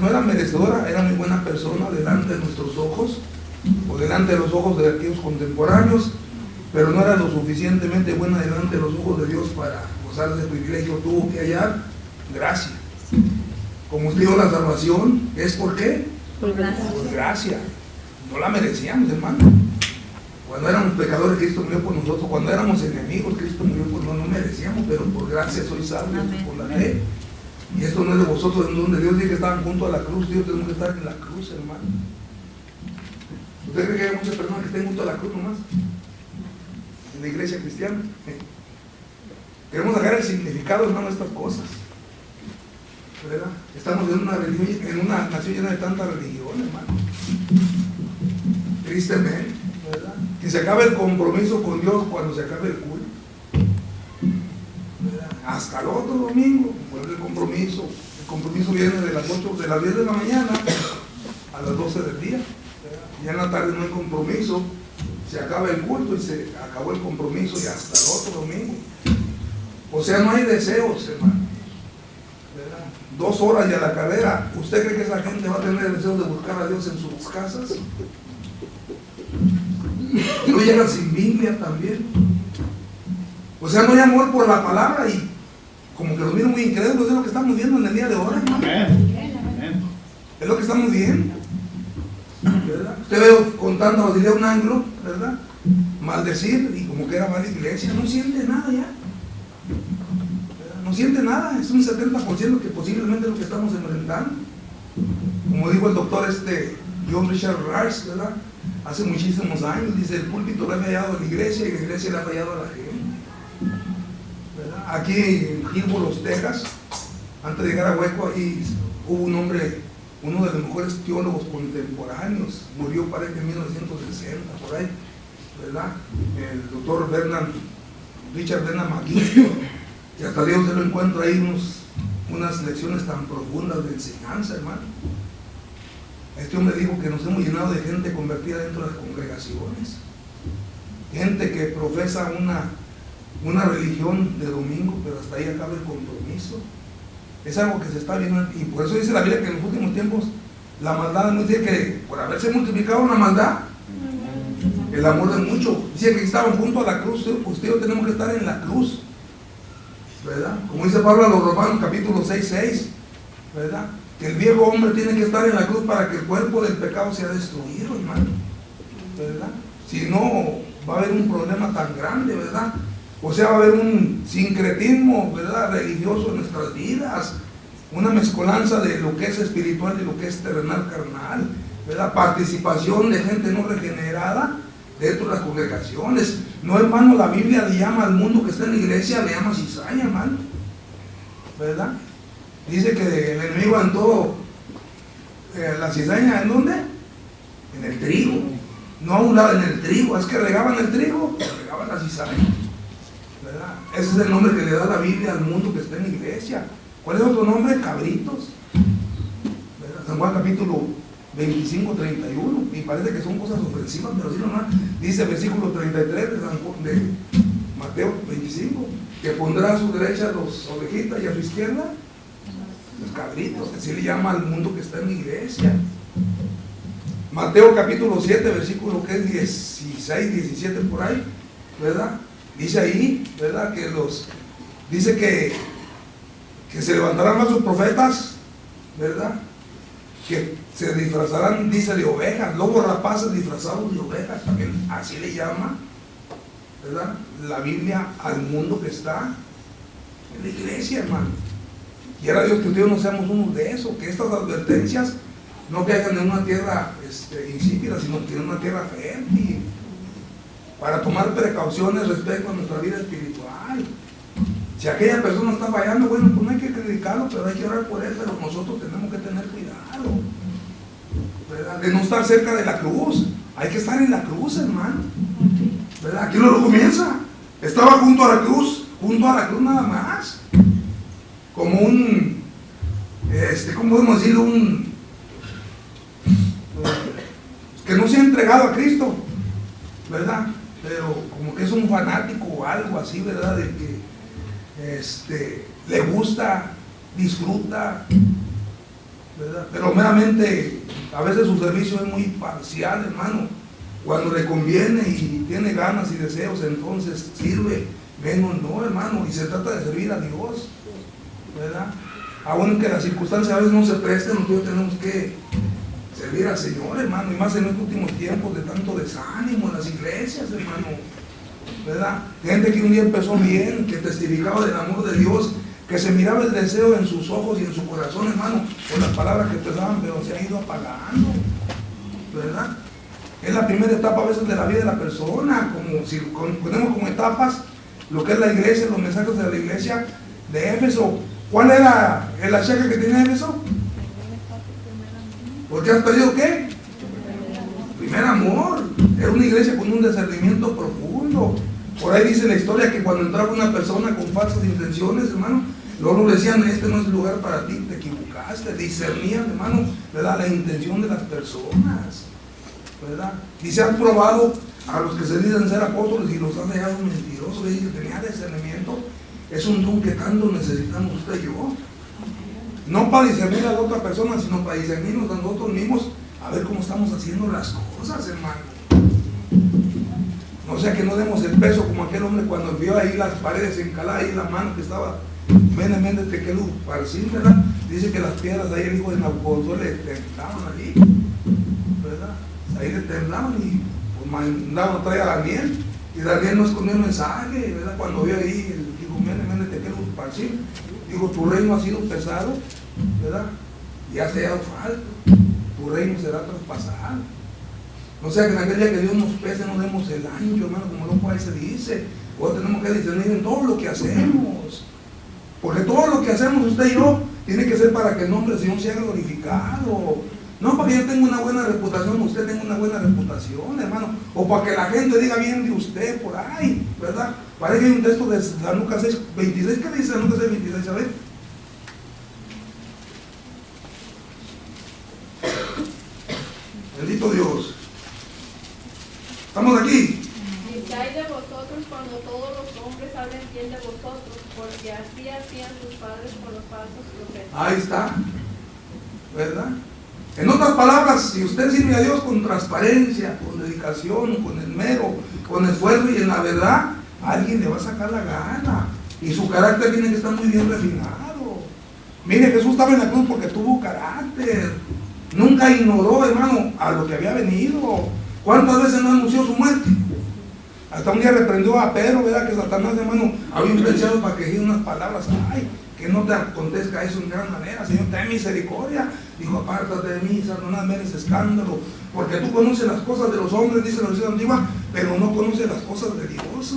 no era merecedora, era muy buena persona delante de nuestros ojos, o delante de los ojos de aquellos contemporáneos, pero no era lo suficientemente buena delante de los ojos de Dios para gozar de ese privilegio. Tuvo que hallar gracia. Como usted dio la salvación, ¿es por qué? Por gracia. Por gracia. No la merecíamos, hermano. Cuando éramos pecadores, Cristo murió por nosotros. Cuando éramos enemigos, Cristo murió por nosotros. No merecíamos, pero por gracia soy salvo por la fe. Y esto no es de vosotros, es donde Dios dice que estaban junto a la cruz. Dios tenemos que estar en la cruz, hermano. ¿Usted cree que hay muchas personas que estén junto a la cruz nomás? En la iglesia cristiana. Queremos sacar el significado, hermano, de estas cosas, ¿verdad? Estamos en una religión, en una nación llena de tanta religión, hermano. Tristemente, ¿verdad? Que se acabe el compromiso con Dios cuando se acabe el culto, ¿verdad? Hasta el otro domingo vuelve el compromiso. El compromiso viene de las 8, de las 10 de la mañana a las 12 del día, ¿verdad? Ya en la tarde no hay compromiso, se acaba el culto y se acabó el compromiso y hasta el otro domingo. O sea, no hay deseos, hermano, ¿verdad? 2 horas y a la carrera. ¿Usted cree que esa gente va a tener el deseo de buscar a Dios en sus casas? No llegan sin Biblia también. O sea, no hay amor por la palabra y como que los miran muy incrédulos. Es lo que estamos viendo en el día de hoy, hermano. Es lo que estamos viendo, ¿verdad? Usted ve contando a Basilea un ángulo, ¿verdad? Maldecir y como que era mala iglesia. No siente nada ya. No siente nada, es un 70% que posiblemente es lo que estamos enfrentando. Como dijo el doctor John Richard Rice, ¿verdad? Hace muchísimos años, dice, el púlpito le ha fallado a la iglesia y la iglesia le ha fallado a la gente, ¿verdad? Aquí en Hillsborough, Texas, antes de llegar a Hueco, ahí hubo un hombre, uno de los mejores teólogos contemporáneos, murió parece en 1960, por ahí, ¿verdad? El doctor Richard Bernard McGee. Y hasta Dios se lo encuentra ahí unas lecciones tan profundas de enseñanza, hermano. Este hombre dijo que nos hemos llenado de gente convertida dentro de las congregaciones. Gente que profesa una religión de domingo, pero hasta ahí acaba el compromiso. Es algo que se está viendo, y por eso dice la Biblia que en los últimos tiempos la maldad es muy, dice que por haberse multiplicado la maldad, el amor es mucho. Dice que estaban junto a la cruz. Usted y yo tenemos que estar en la cruz, ¿verdad? Como dice Pablo a los Romanos capítulo 6:6, ¿verdad? Que el viejo hombre tiene que estar en la cruz para que el cuerpo del pecado sea destruido, hermano, ¿verdad? Si no, va a haber un problema tan grande, ¿verdad? O sea, va a haber un sincretismo, ¿verdad?, religioso en nuestras vidas, una mezcolanza de lo que es espiritual y lo que es terrenal, carnal, ¿verdad? Participación de gente no regenerada dentro de las congregaciones. No, hermano, la Biblia le llama al mundo que está en la iglesia, le llama cizaña, hermano, ¿verdad? Dice que el enemigo andó la cizaña, ¿en dónde? En el trigo. No a un lado, en el trigo. Es que regaban el trigo, regaban la cizaña, ¿verdad? Ese es el nombre que le da la Biblia al mundo que está en la iglesia. ¿Cuál es otro nombre? Cabritos, ¿verdad? San Juan capítulo 25:31, y parece que son cosas ofensivas, pero sí nomás dice versículo 33 de Mateo 25, que pondrá a su derecha los ovejitas y a su izquierda los cabritos. Así le llama al mundo que está en la iglesia. Mateo capítulo 7, versículo que es 16, 17 por ahí, ¿verdad? Dice ahí, ¿verdad? Dice que se levantarán más sus profetas, ¿verdad? Que se disfrazarán, dice, de ovejas, lobos rapaces disfrazados de ovejas, también así le llama, ¿verdad?, la Biblia al mundo que está en la iglesia, hermano. Quiera Dios que usted no seamos uno de esos, que estas advertencias no caigan en una tierra insípida, sino que en una tierra fértil, para tomar precauciones respecto a nuestra vida espiritual. Si aquella persona está fallando, bueno, pues no hay que criticarlo, pero hay que orar por él, pero nosotros tenemos que tener cuidado, ¿verdad?, de no estar cerca de la cruz. Hay que estar en la cruz, hermano, ¿verdad? Aquí no lo comienza. Estaba junto a la cruz nada más, como ¿cómo podemos decir? Que no se ha entregado a Cristo, ¿verdad? Pero como que es un fanático o algo así, ¿verdad? De que, le gusta, disfruta, ¿verdad? Pero meramente, a veces su servicio es muy parcial, hermano. Cuando le conviene y tiene ganas y deseos, entonces sirve. Menos no, hermano, y se trata de servir a Dios, ¿verdad? Aún que las circunstancias a veces no se presten, nosotros tenemos que servir al Señor, hermano, y más en estos últimos tiempos de tanto desánimo en las iglesias, hermano, ¿verdad? Gente que un día empezó bien, que testificaba del amor de Dios, que se miraba el deseo en sus ojos y en su corazón, hermano, por las palabras que empezaban, pero se ha ido apagando, ¿verdad? Es la primera etapa a veces de la vida de la persona, como si ponemos como etapas lo que es la iglesia, los mensajes de la iglesia de Éfeso. ¿Cuál era el achaque que tenía Éfeso? ¿Por qué has perdido qué? Primer amor. Era una iglesia con un discernimiento profundo. Por ahí dice la historia que cuando entraba una persona con falsas intenciones, hermano, luego decían, este no es el lugar para ti, te equivocaste. Discernían, hermano, ¿verdad?, la intención de las personas, ¿verdad? Dice, han probado a los que se dicen ser apóstoles y los han dejado mentirosos. Dice que tenía discernimiento. Es un don que tanto necesitamos usted y yo. No para discernir a la otra persona, sino para discernirnos a nosotros mismos, a ver cómo estamos haciendo las cosas, hermano. No sea que no demos el peso como aquel hombre cuando vio ahí las paredes encaladas, ahí la mano que estaba de tequelu parcín, ¿verdad? Dice que las piedras ahí el hijo de Nabucodonosor le temblaban allí, ¿verdad? Ahí le temblaban y pues mandaban a traer a Daniel, y Daniel no escondió el mensaje, ¿verdad? Cuando vio ahí el hijo de tequelu parcín, digo, tu reino ha sido pesado, ¿verdad? Y has hallado falta, tu reino será traspasado. No sea que en aquel día que Dios nos pese no demos el ancho, hermano, como loco ahí se dice. O tenemos que discernir en todo lo que hacemos. Porque todo lo que hacemos usted y yo tiene que ser para que el nombre del Señor sea glorificado. No para que yo tenga una buena reputación, usted tenga una buena reputación, hermano. O para que la gente diga bien de usted por ahí, ¿verdad? Parece que hay un texto de San Lucas 6, 26. ¿Qué dice San Lucas 6, 26? A ver. Bendito Dios. ¿Estamos aquí? Dice, ay de vosotros cuando todos los hombres hablen bien de vosotros, porque así hacían sus padres con los falsos profetas. Ahí está, ¿verdad? En otras palabras, si usted sirve a Dios con transparencia, con dedicación, con esmero, con esfuerzo y en la verdad, alguien le va a sacar la gana. Y su carácter tiene que estar muy bien refinado. Mire, Jesús estaba en la cruz porque tuvo carácter. Nunca ignoró, hermano, a lo que había venido. ¿Cuántas veces no anunció su muerte? Hasta un día reprendió a Pedro, ¿verdad? Que Satanás, hermano, había influenciado para que dijera unas palabras. Ay, que no te acontezca eso en gran manera, Señor, ten misericordia. Dijo, apártate de mí, Satanás, me eres escándalo, porque tú conoces las cosas de los hombres, dice la versión antigua, pero no conoces las cosas de Dios.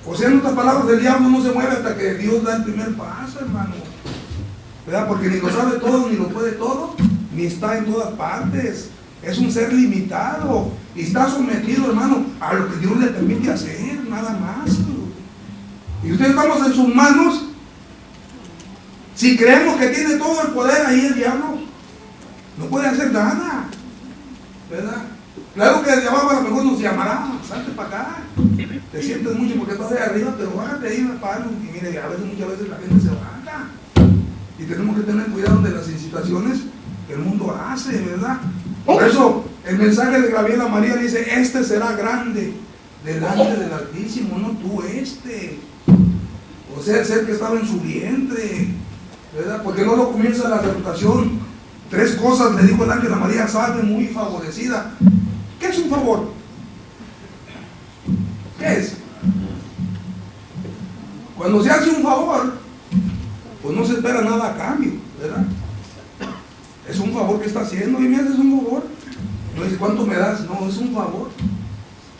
O sea, en otras palabras, el diablo no se mueve hasta que Dios da el primer paso, hermano, ¿verdad? Porque ni lo sabe todo, ni lo puede todo, ni está en todas partes. Es un ser limitado y está sometido, hermano, a lo que Dios le permite hacer, nada más. Y ustedes estamos en sus manos. Si creemos que tiene todo el poder ahí el diablo, no puede hacer nada, ¿verdad? Claro que de abajo a lo mejor nos llamará, salte para acá, te sientes mucho porque estás de arriba, pero bájate ahí, palo. Y mire, muchas veces la gente se baja. Y tenemos que tener cuidado de las incitaciones que el mundo hace, ¿verdad? Por eso el mensaje de Gabriela María dice, este será grande delante del Altísimo, no tú este. O sea, el ser que estaba en su vientre, ¿verdad? Porque no lo comienza la reputación. 3 cosas le dijo el ángel a María, salve muy favorecida. ¿Qué es un favor? ¿Qué es? Cuando se hace un favor, pues no se espera nada a cambio, ¿verdad? Es un favor que está haciendo. Y me haces un favor. No dice, ¿cuánto me das? No, es un favor.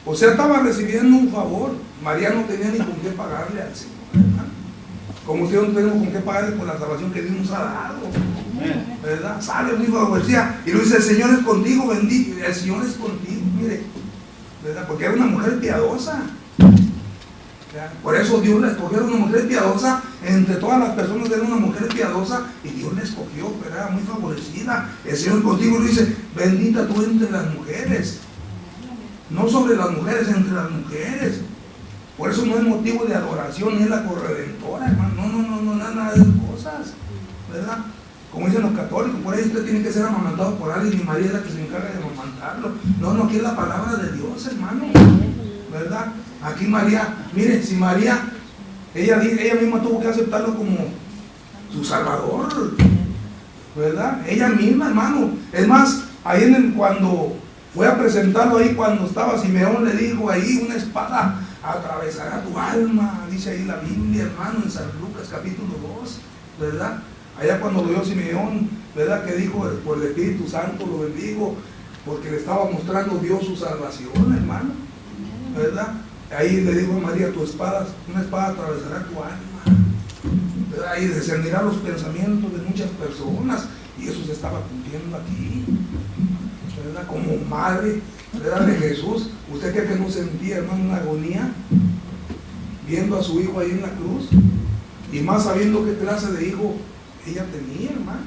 O sea, estaba recibiendo un favor. María no tenía ni con qué pagarle al Señor, ¿verdad? Como usted no tenemos con qué pagarle por la salvación que Dios nos ha dado, ¿verdad? Sale muy favorecida. Y lo dice, el Señor es contigo, bendito. El Señor es contigo, mire, ¿verdad? Porque era una mujer piadosa. Por eso Dios la escogió, era una mujer piadosa. Entre todas las personas era una mujer piadosa y Dios la escogió, pero era muy favorecida. El Señor contigo le dice, bendita tú entre las mujeres. No sobre las mujeres, entre las mujeres. Por eso no es motivo de adoración, ni es la corredentora, hermano. No, nada de esas cosas, ¿verdad? como dicen los católicos, por ahí usted tiene que ser amamantado por alguien y María es la que se encarga de amamantarlo. No, no, aquí es la palabra de Dios, hermano, ¿verdad? Aquí María, mire, si María, ella misma tuvo que aceptarlo como su Salvador, ¿verdad? Ella misma, hermano. Es más, ahí cuando fue a presentarlo ahí, cuando estaba Simeón, le dijo ahí, una espada atravesará tu alma, dice ahí la Biblia, hermano, en San Lucas capítulo 2, ¿verdad? Allá cuando lo vio Simeón, ¿verdad? Que dijo, por el Espíritu Santo lo bendigo, porque le estaba mostrando Dios su salvación, hermano, ¿verdad? Ahí le dijo a María, una espada atravesará tu alma, ¿verdad? Y descenderá los pensamientos de muchas personas, y eso se estaba cumpliendo aquí, ¿verdad? Como madre, ¿verdad? De Jesús. ¿Usted cree que no sentía, hermano, una agonía viendo a su hijo ahí en la cruz? Y más sabiendo qué clase de hijo ella tenía, hermano.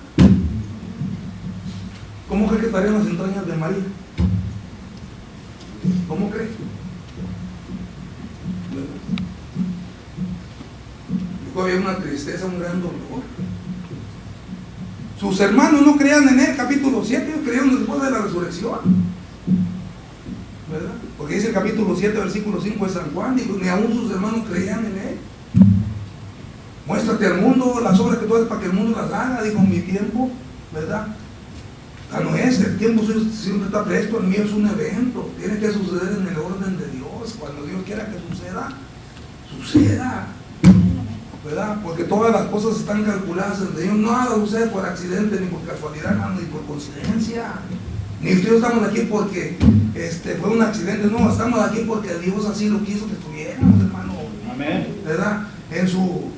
¿Cómo cree que estarían las entrañas de María? ¿Cómo cree? Dijo, había una tristeza, un gran dolor. Sus hermanos no creían en él, capítulo 7, ellos creyeron después de la resurrección, ¿verdad? Porque dice el capítulo 7, versículo 5 de San Juan, dijo, ni aún sus hermanos creían en él. Muéstrate al mundo las obras que tú haces para que el mundo las haga, dijo, en mi tiempo, ¿verdad? No es, el tiempo siempre está presto, el mío es un evento, tiene que suceder en el orden de Dios, cuando Dios quiera que suceda, suceda, ¿verdad? Porque todas las cosas están calculadas entre Dios, nada sucede por accidente, ni por casualidad, ni por coincidencia, ni ustedes estamos aquí porque fue un accidente, no, estamos aquí porque Dios así lo quiso que estuviéramos, hermano. Amén. ¿Verdad? En su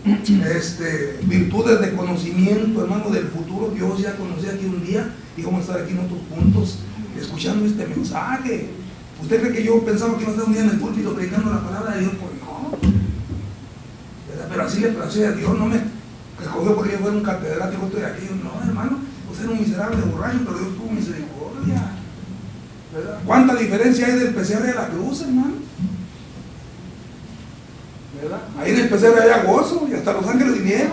virtudes de conocimiento, hermano, del futuro, Dios ya conocía aquí un día y vamos a estar aquí en otros puntos escuchando este mensaje. ¿Usted cree que yo pensaba que iba a estar un día en el púlpito predicando la palabra de Dios? Pues no, ¿verdad? Pero así le plació a Dios, no me escogió porque yo fuera un catedrático, estoy aquí. No, hermano, usted era un miserable borracho, pero Dios tuvo misericordia, ¿verdad? ¿Cuánta diferencia hay del pesebre de la cruz, hermano? ¿Verdad? Ahí en el pesebre había gozo y hasta los ángeles vinieron,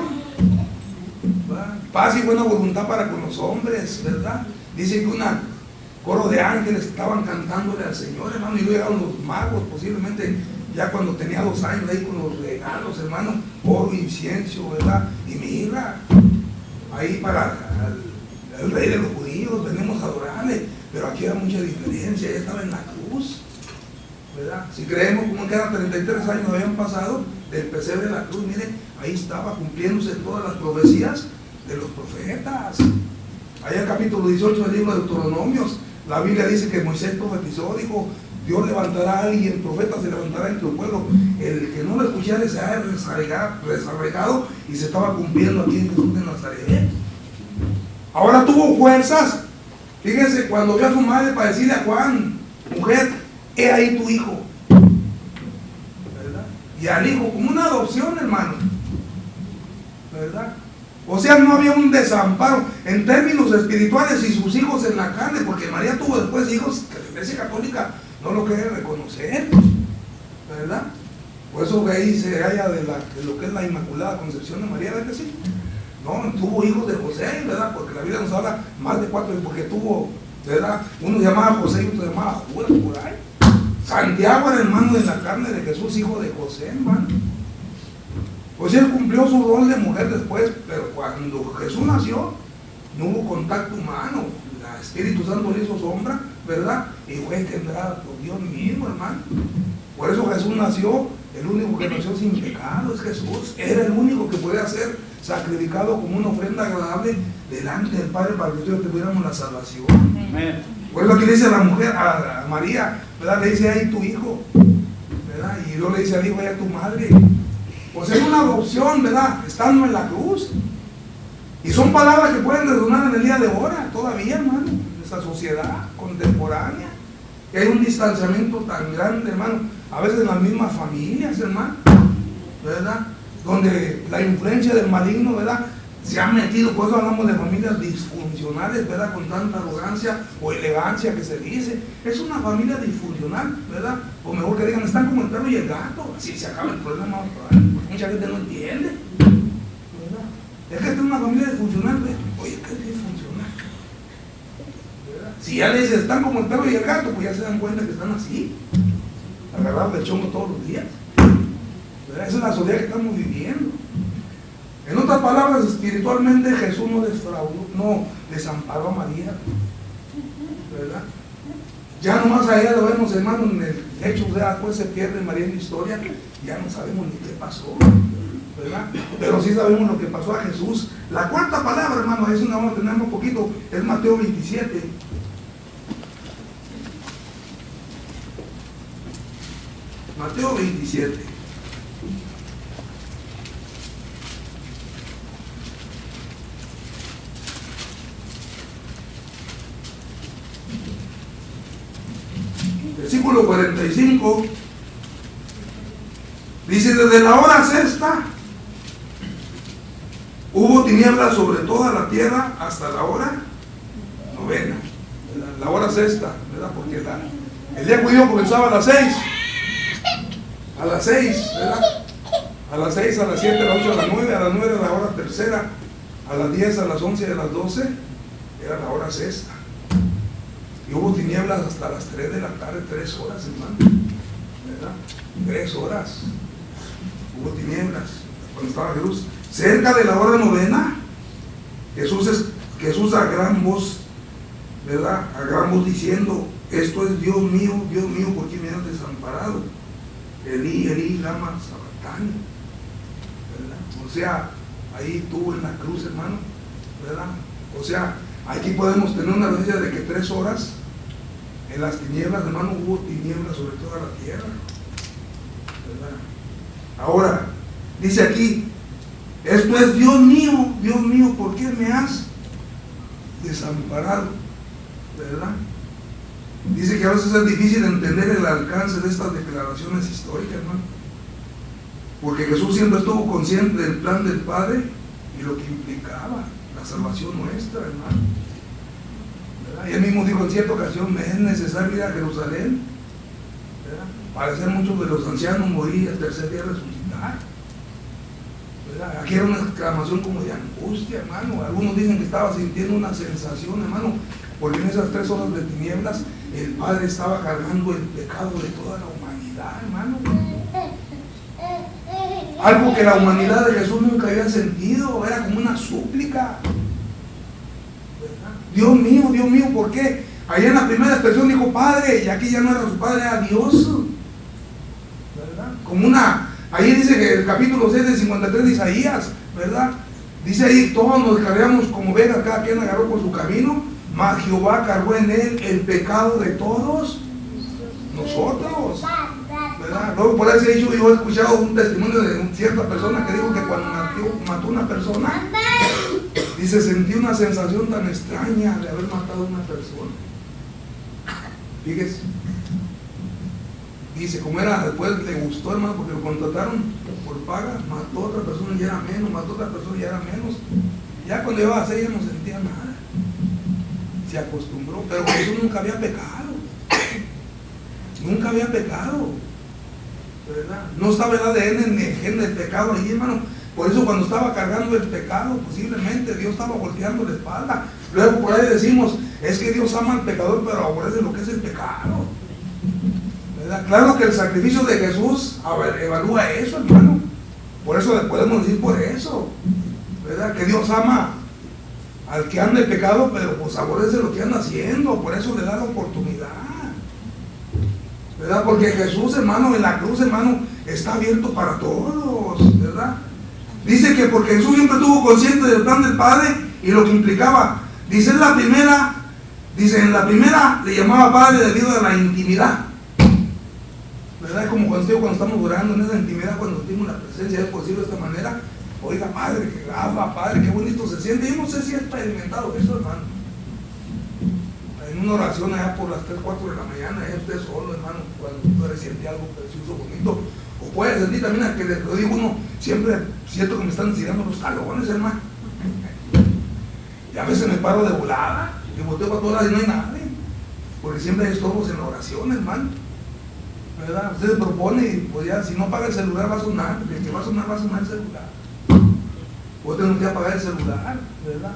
¿verdad? Paz y buena voluntad para con los hombres, ¿verdad? Dice que un coro de ángeles estaban cantándole al Señor, hermano, y luego llegaron los magos, posiblemente ya cuando tenía 2 años ahí con los regalos, hermano, oro, incienso, ¿verdad? Y mirra, ahí para el rey de los judíos, venimos a adorarle, pero aquí hay mucha diferencia, ella estaba en la cruz, ¿verdad? Si creemos como que eran 33 años habían pasado del pesebre de la cruz, mire, ahí estaba cumpliéndose todas las profecías de los profetas. Ahí en el capítulo 18 del libro de Deuteronomios, la Biblia dice que Moisés profetizó, dijo, Dios levantará a alguien, profeta se levantará en tu pueblo, el que no lo escuchara se ha desarraigado, y se estaba cumpliendo aquí en Jesús de Nazaret. Ahora tuvo fuerzas, fíjense, cuando vio a su madre para decirle a Juan, mujer, he ahí tu hijo, ¿verdad? Y al hijo, como una adopción, hermano, ¿verdad? O sea, no había un desamparo en términos espirituales y sus hijos en la carne, porque María tuvo después hijos que la Iglesia Católica no lo quiere reconocer, ¿verdad? Por eso que ahí se halla de lo que es la Inmaculada Concepción de María, ¿verdad que sí? No, tuvo hijos de José, ¿verdad? Porque la Biblia nos habla más de 4, porque tuvo, ¿verdad? Uno se llamaba José y otro se llamaba Judas, por ahí. Santiago era hermano de la carne de Jesús, hijo de José, hermano. Pues él cumplió su rol de mujer después, pero cuando Jesús nació, no hubo contacto humano. El Espíritu Santo le hizo sombra, ¿verdad? Y fue engendrada por Dios mismo, hermano. Por eso Jesús nació, el único que nació sin pecado es Jesús. Era el único que podía ser sacrificado como una ofrenda agradable delante del Padre para que nosotros tuviéramos la salvación. Amén. Por eso aquí le dice a la mujer, a María, ¿verdad? Le dice, ahí tu hijo, ¿verdad? Y luego le dice al hijo, ahí tu madre. Pues es una adopción, ¿verdad? Estando en la cruz. Y son palabras que pueden resonar en el día de ahora, todavía, hermano, en esta sociedad contemporánea. Que hay un distanciamiento tan grande, hermano, a veces en las mismas familias, hermano, ¿verdad? Donde la influencia del maligno, ¿verdad? Se ha metido, por eso hablamos de familias disfuncionales, ¿verdad? Con tanta arrogancia o elegancia que se dice. Es una familia disfuncional, ¿verdad? O mejor que digan, están como el perro y el gato, así se acaba el problema. Mucha gente no entiende, ¿verdad? Es que tiene una familia disfuncional, oye, ¿qué es disfuncional? Si ya le dices, están como el perro y el gato, pues ya se dan cuenta que están así, agarrados de chongo todos los días. Esa es la sociedad que estamos viviendo. En otras palabras, espiritualmente Jesús no defraudó, no desamparó a María, ¿verdad? Ya nomás allá lo vemos, hermano, en el hecho, o sea, después se pierde María en la historia, ya no sabemos ni qué pasó, ¿verdad? Pero sí sabemos lo que pasó a Jesús. La cuarta palabra, hermano, es una, vamos a tener un poquito, es Mateo 27. Mateo 27. Versículo 45. Dice, desde la hora sexta hubo tinieblas sobre toda la tierra hasta la hora novena. La hora sexta, ¿verdad? Porque el día judío comenzaba a las 6. A las 6, ¿verdad? A las 6, a las 7, a las 8, a las 9, a las 9 la hora tercera, a las 10, a las 11 y a las 12 era la hora sexta. Y hubo tinieblas hasta las 3 de la tarde, 3 horas, hermano, ¿verdad? 3 horas. Hubo tinieblas cuando estaba Jesús. Cerca de la hora novena, Jesús a gran voz, ¿verdad? A gran voz diciendo, esto es Dios mío, ¿por qué me has desamparado? Elí, Elí, lama sabactani, ¿verdad? O sea, ahí tuvo en la cruz, hermano, ¿verdad? O sea, aquí podemos tener una noticia de que 3 horas en las tinieblas, hermano, hubo tinieblas sobre toda la tierra, ¿verdad? Ahora, dice aquí, esto es Dios mío, ¿por qué me has desamparado? ¿Verdad? Dice que a veces es difícil entender el alcance de estas declaraciones históricas, hermano, porque Jesús siempre estuvo consciente del plan del Padre y lo que implicaba la salvación nuestra, hermano, ¿verdad? Y él mismo dijo en cierta ocasión, me es necesario ir a Jerusalén, ¿verdad? Para hacer muchos de los ancianos morir y al tercer día resucitar, ¿verdad? Aquí era una exclamación como de angustia, hermano. Algunos dicen que estaba sintiendo una sensación, hermano, porque en esas 3 horas de tinieblas el Padre estaba cargando el pecado de toda la humanidad, hermano. Algo que la humanidad de Jesús nunca había sentido, era como una súplica, ¿verdad? Dios mío, ¿por qué? Allá en la primera expresión dijo Padre, y aquí ya no era su Padre, era Dios, ¿verdad? Como una, ahí dice que el capítulo 6 del 53 de Isaías, ¿verdad? Dice ahí, todos nos cargamos como ovejas, cada quien agarró por su camino, mas Jehová cargó en él el pecado de todos nosotros, ¿verdad? Luego por ese hecho yo he escuchado un testimonio de cierta persona que dijo que cuando mató a una persona, dice, sentí una sensación tan extraña de haber matado a una persona. Fíjese, dice, como era, después le gustó, hermano, porque lo contrataron por paga, mató a otra persona y ya era menos, mató a otra persona y ya era menos. Ya cuando iba a hacer ya no sentía nada, se acostumbró, pero Jesús nunca había pecado, ¿verdad? No estaba el ADN ni el gen del pecado ahí, hermano. Por eso cuando estaba cargando el pecado, posiblemente Dios estaba volteando la espalda. Luego por ahí decimos, es que Dios ama al pecador, pero aborrece lo que es el pecado, ¿verdad? Claro que el sacrificio de Jesús evalúa eso, hermano. Por eso le podemos decir por eso, ¿verdad? Que Dios ama al que anda en pecado, pero pues aborrece lo que anda haciendo. Por eso le da la oportunidad, ¿verdad? Porque Jesús, hermano, en la cruz, hermano, está abierto para todos, ¿verdad? Dice que porque Jesús siempre estuvo consciente del plan del Padre y lo que implicaba. Dice en la primera le llamaba Padre debido a la intimidad, ¿verdad? Es como cuando estamos orando en esa intimidad, cuando tenemos la presencia, es posible de esta manera. Oiga, Padre, Padre, qué bonito se siente. Yo no sé si he experimentado eso, hermano. En una oración allá por las 3, 4 de la mañana, allá usted solo, hermano, cuando usted siente algo precioso, bonito. O puede sentir también a que le digo uno, siempre siento que me están tirando los talones, hermano. Y a veces me paro de volada, y volteo para todos lados y no hay nadie. Porque siempre hay estorbos en la oración, hermano, ¿verdad? Usted se propone y pues ya, si no paga el celular va a sonar, el que va a sonar el celular. o tengo que apagar el celular, ¿verdad?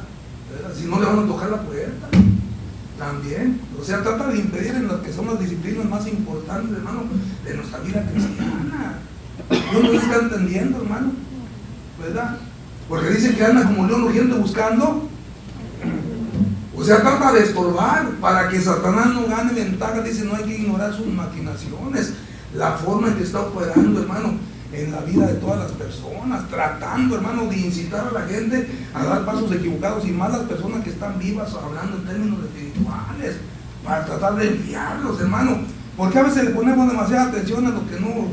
Si no le van a tocar la puerta, también. O sea, trata de impedir en las que son las disciplinas más importantes, hermano, de nuestra vida cristiana. Dios no está entendiendo, hermano, ¿verdad? Porque dice que anda como león rugiente buscando. O sea, trata de estorbar para que Satanás no gane ventaja. Dice, no hay que ignorar sus maquinaciones, la forma en que está operando, hermano, en la vida de todas las personas, tratando, hermano, de incitar a la gente a dar pasos equivocados, y más las personas que están vivas, hablando en términos espirituales, para tratar de enviarlos, hermano, porque a veces le ponemos demasiada atención a lo que no,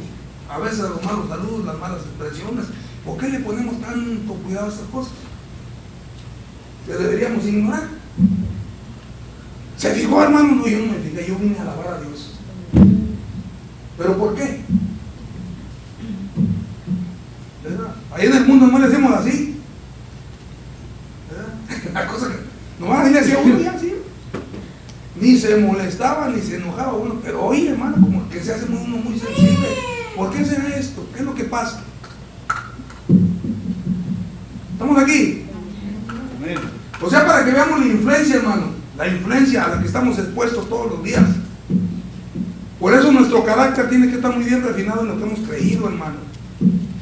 a veces a los malos saludos, las malas expresiones. ¿Por qué le ponemos tanto cuidado a estas cosas que deberíamos ignorar? ¿Se fijó, hermano? No, yo no me fijé, yo vine a alabar a Dios. ¿Pero por qué? ¿Verdad? Ahí en el mundo no le hacemos así, ¿verdad? La cosa que nomás le decía uno, ya así, ni se molestaba ni se enojaba uno, pero hoy, hermano, como que se hace uno muy sensible. ¿Por qué será esto? ¿Qué es lo que pasa? ¿Estamos aquí? O sea, para que veamos la influencia, hermano, la influencia a la que estamos expuestos todos los días. Por eso nuestro carácter tiene que estar muy bien refinado en lo que hemos creído, hermano,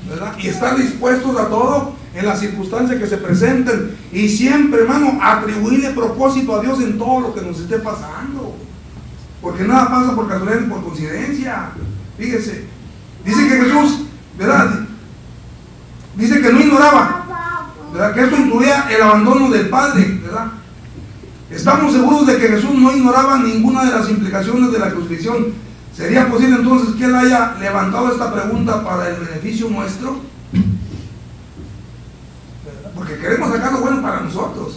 ¿verdad? Y estar dispuestos a todo en las circunstancias que se presenten, y siempre, hermano, atribuirle propósito a Dios en todo lo que nos esté pasando, porque nada pasa por casualidad ni por coincidencia. Fíjese, dice que Jesús, ¿verdad? Dice que no ignoraba, ¿verdad?, que esto incluía el abandono del Padre, ¿verdad? Estamos seguros de que Jesús no ignoraba ninguna de las implicaciones de la crucifixión. ¿Sería posible entonces que Él haya levantado esta pregunta para el beneficio nuestro? ¿Verdad? Porque queremos sacar lo bueno para nosotros,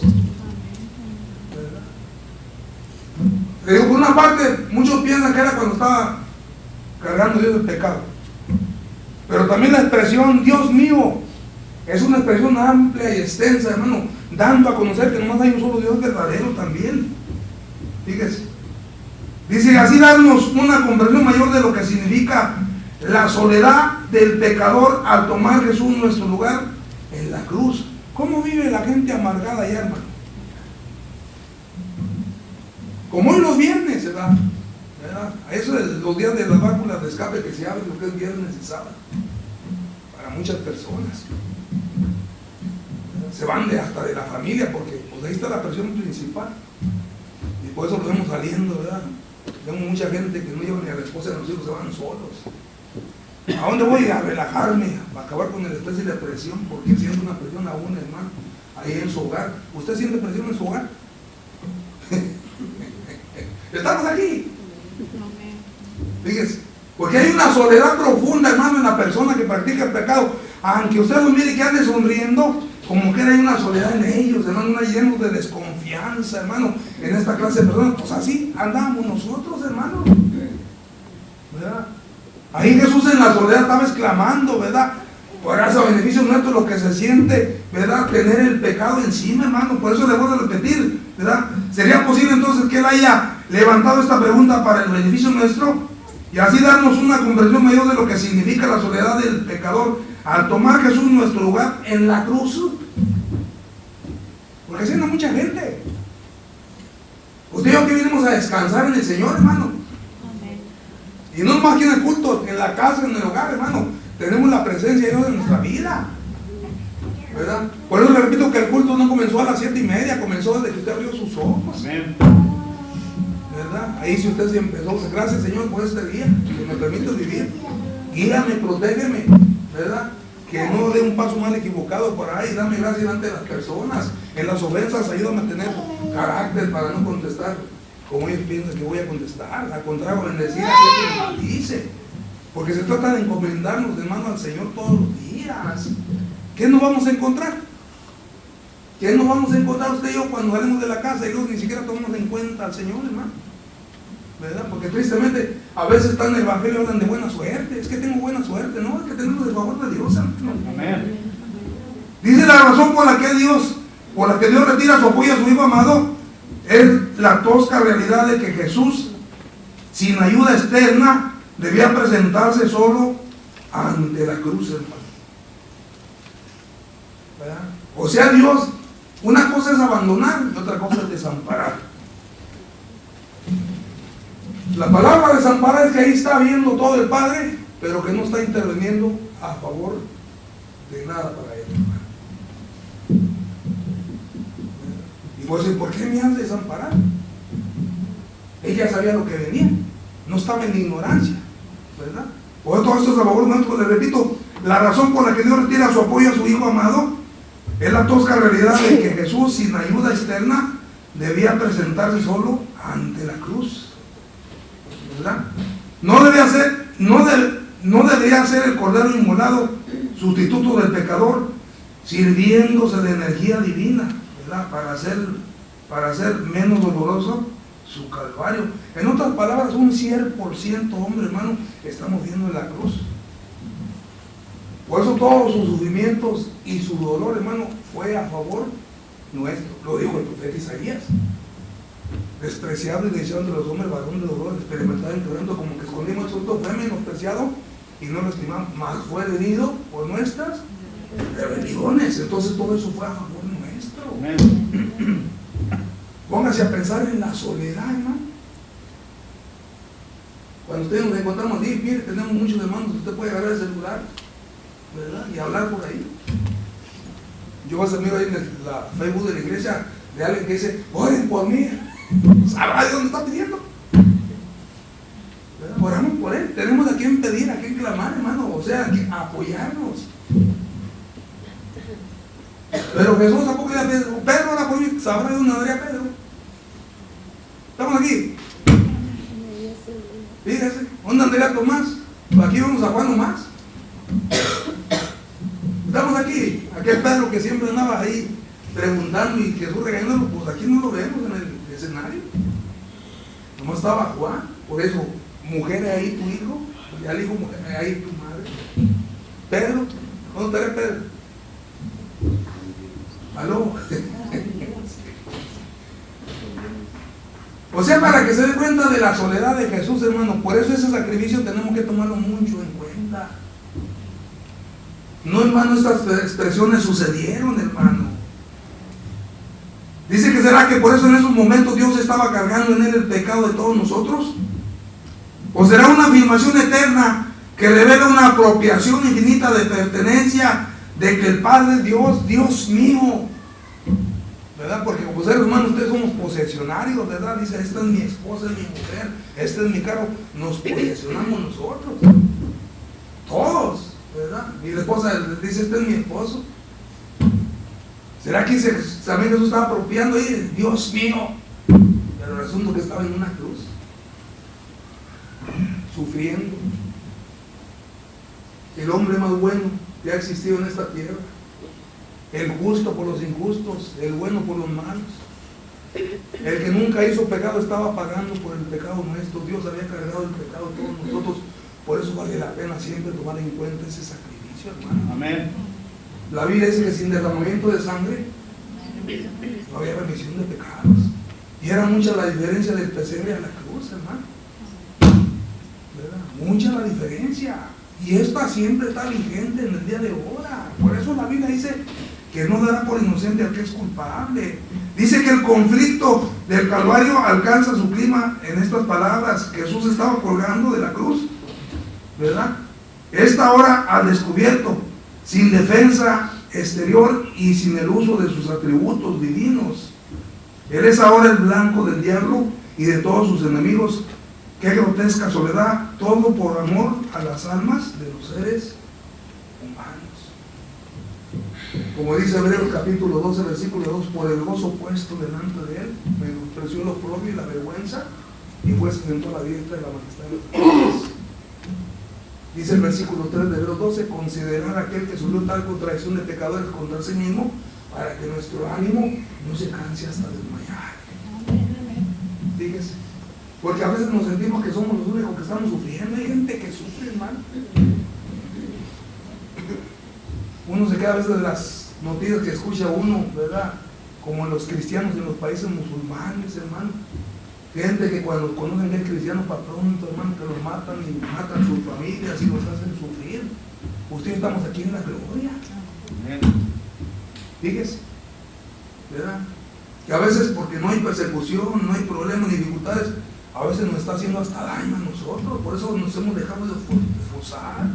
¿verdad? Le digo, por una parte, muchos piensan que era cuando estaba cargando Dios el pecado, pero también la expresión Dios mío es una expresión amplia y extensa, hermano, dando a conocer que nomás hay un solo Dios verdadero también. Fíjese, dice, así darnos una comprensión mayor de lo que significa la soledad del pecador al tomar Jesús nuestro lugar en la cruz. ¿Cómo vive la gente amargada allá, hermano? Como hoy los viernes, ¿verdad? Eso es los días de las válvulas de escape que se abren, lo que es viernes y sábado, para muchas personas. Se van hasta de la familia, porque pues ahí está la presión principal, y por eso los vemos saliendo, ¿verdad? Vemos mucha gente que no lleva ni a la esposa ni a los hijos, se van solos. ¿A dónde voy? A relajarme, a acabar con el estrés y la presión, porque siente una presión aún, hermano, ahí en su hogar. ¿Usted siente presión en su hogar? Estamos aquí. Fíjese, porque hay una soledad profunda, hermano, en la persona que practica el pecado. Aunque usted los mire que ande sonriendo, como que hay una soledad en ellos, hermano, una llena de desconfianza, hermano, en esta clase de personas. Pues así andamos nosotros, hermano, ¿verdad? Ahí Jesús en la soledad estaba exclamando, ¿verdad? Por eso, a beneficio nuestro, lo que se siente, ¿verdad?, tener el pecado encima, hermano. Por eso le voy a repetir, ¿verdad? ¿Sería posible entonces que Él haya levantado esta pregunta para el beneficio nuestro? Y así darnos una comprensión mayor de lo que significa la soledad del pecador al tomar Jesús nuestro lugar en la cruz. Porque así anda mucha gente. Usted y yo que vinimos a descansar en el Señor, hermano. Y no nomás aquí en el culto, en la casa, en el hogar, hermano. Tenemos la presencia de Dios en nuestra vida, ¿verdad? Por eso le repito que el culto no comenzó a las 7:30, comenzó desde que usted abrió sus ojos. Amén. ¿Verdad? Ahí si usted se empezó, gracias Señor por este día que me permite vivir, guíame, protégeme, ¿verdad? Que no dé un paso mal equivocado por ahí. Dame gracias ante las personas, en las ofensas ayúdame a tener carácter para no contestar como ellos piensan que voy a contestar, al contrario, bendecir a aquel que me maldice, porque se trata de encomendarnos, hermano, al Señor todos los días. ¿Qué nos vamos a encontrar? ¿Qué nos vamos a encontrar usted y yo cuando salimos de la casa y luego ni siquiera tomamos en cuenta al Señor, hermano? ¿Verdad? Porque tristemente a veces están en el evangelio hablan de buena suerte. Es que tengo buena suerte, no, es que tenemos el favor de Dios, hermano. Amén. Dice la razón por la que Dios retira su apoyo a su Hijo amado es la tosca realidad de que Jesús, sin ayuda externa, debía presentarse solo ante la cruz, hermano. ¿Verdad? O sea, Dios, una cosa es abandonar y otra cosa es desamparar. La palabra desamparar es que ahí está viendo todo el Padre, pero que no está interviniendo a favor de nada para él. Y pues, ¿por qué me has desamparado? Ella sabía lo que venía, no estaba en ignorancia, ¿verdad? Por todo esto es a favor nuestro. Le repito, la razón por la que Dios retira su apoyo a su Hijo amado es la tosca realidad de que Jesús, sin ayuda externa, debía presentarse solo ante la cruz, ¿verdad? No debería ser el cordero inmolado, sustituto del pecador, sirviéndose de energía divina, ¿verdad? Para hacer menos doloroso su calvario. En otras palabras, un 100% hombre, hermano, estamos viendo en la cruz. Por eso todos sus sufrimientos y su dolor, hermano, fue a favor nuestro. Lo dijo el profeta Isaías. Despreciado y deseado entre los hombres, varón de dolor, experimentado en quebranto, como que escondimos el fruto, fue menospreciado y no lo estimamos, más fue herido por nuestras rebeliones. Entonces todo eso fue a favor nuestro. Amén. Póngase a pensar en la soledad, hermano. Cuando ustedes nos encontramos ahí, mire, tenemos muchos hermanos, usted puede agarrar el celular, ¿verdad? Y hablar por ahí. Yo a miro ahí en la Facebook de la iglesia de alguien que dice, oren por mí. ¿Sabrá de dónde está pidiendo? ¿Verdad? Oramos por él. Tenemos a quien pedir, a quien clamar, hermano. O sea, a apoyarnos. Pero Jesús tampoco le Pedro, Pedro ora por mí. ¿Sabrá de dónde andaría Pedro? Estamos aquí. Fíjese, ¿dónde andaría Tomás? Aquí vamos a Juan nomás. Estamos aquí. Aquel Pedro que siempre andaba ahí preguntando y Jesús regañándolo, pues aquí no lo vemos en el escenario. Nomás estaba Juan. Por eso, mujer ahí tu hijo, ya le dijo mujer ahí tu madre. Pedro, ¿dónde estará Pedro? ¿Aló? O sea, para que se dé cuenta de la soledad de Jesús, hermano. Por eso ese sacrificio tenemos que tomarlo mucho en cuenta. No, hermano, estas expresiones sucedieron, hermano. Dice que será que por eso en esos momentos Dios estaba cargando en él el pecado de todos nosotros. O será una afirmación eterna que revela una apropiación infinita de pertenencia, de que el Padre es Dios, Dios mío, ¿verdad? Porque como seres humanos ustedes somos posesionarios, ¿verdad? Dice, esta es mi esposa, es mi mujer, este es mi carro. Nos posesionamos nosotros, todos, ¿verdad? Y la esposa dice, este es mi esposo. ¿Será que también Jesús estaba apropiando ahí? Dios mío. Pero el asunto que estaba en una cruz, sufriendo. El hombre más bueno que ha existido en esta tierra. El justo por los injustos, el bueno por los malos. El que nunca hizo pecado estaba pagando por el pecado nuestro. Dios había cargado el pecado de todos nosotros. Por eso vale la pena siempre tomar en cuenta ese sacrificio, hermano. Amén. La Biblia dice que sin derramamiento de sangre no había remisión de pecados. Y era mucha la diferencia del pesebre a la cruz, hermano. ¿Verdad? Mucha la diferencia. Y esta siempre está vigente en el día de ahora. Por eso la Biblia dice que no dará por inocente al que es culpable. Dice que el conflicto del Calvario alcanza su clima en estas palabras. Jesús estaba colgando de la cruz, ¿verdad? Esta hora al descubierto, sin defensa exterior y sin el uso de sus atributos divinos. Él es ahora el blanco del diablo y de todos sus enemigos. Qué grotesca soledad, todo por amor a las almas de los seres humanos. Como dice Hebreos capítulo 12, versículo 2, por el gozo puesto delante de él, menospreció lo propio y la vergüenza, y fue sentado a la diestra de la majestad de los cielos. Dice el versículo 3 de Hebreos 12, considerar a aquel que sufrió tal contradicción de pecadores contra sí mismo, para que nuestro ánimo no se canse hasta desmayar. Fíjese, porque a veces nos sentimos que somos los únicos que estamos sufriendo. Hay gente que sufre, hermano. Uno se queda a veces de las noticias que escucha uno, ¿verdad? Como los cristianos en los países musulmanes, hermano. Gente que cuando conocen que es cristiano, para pronto, hermano, que los matan y matan sus familias y los hacen sufrir. Ustedes estamos aquí en la gloria. Fíjese, ¿verdad? Que a veces porque no hay persecución, no hay problemas ni dificultades, a veces nos está haciendo hasta daño a nosotros. Por eso nos hemos dejado de esforzar,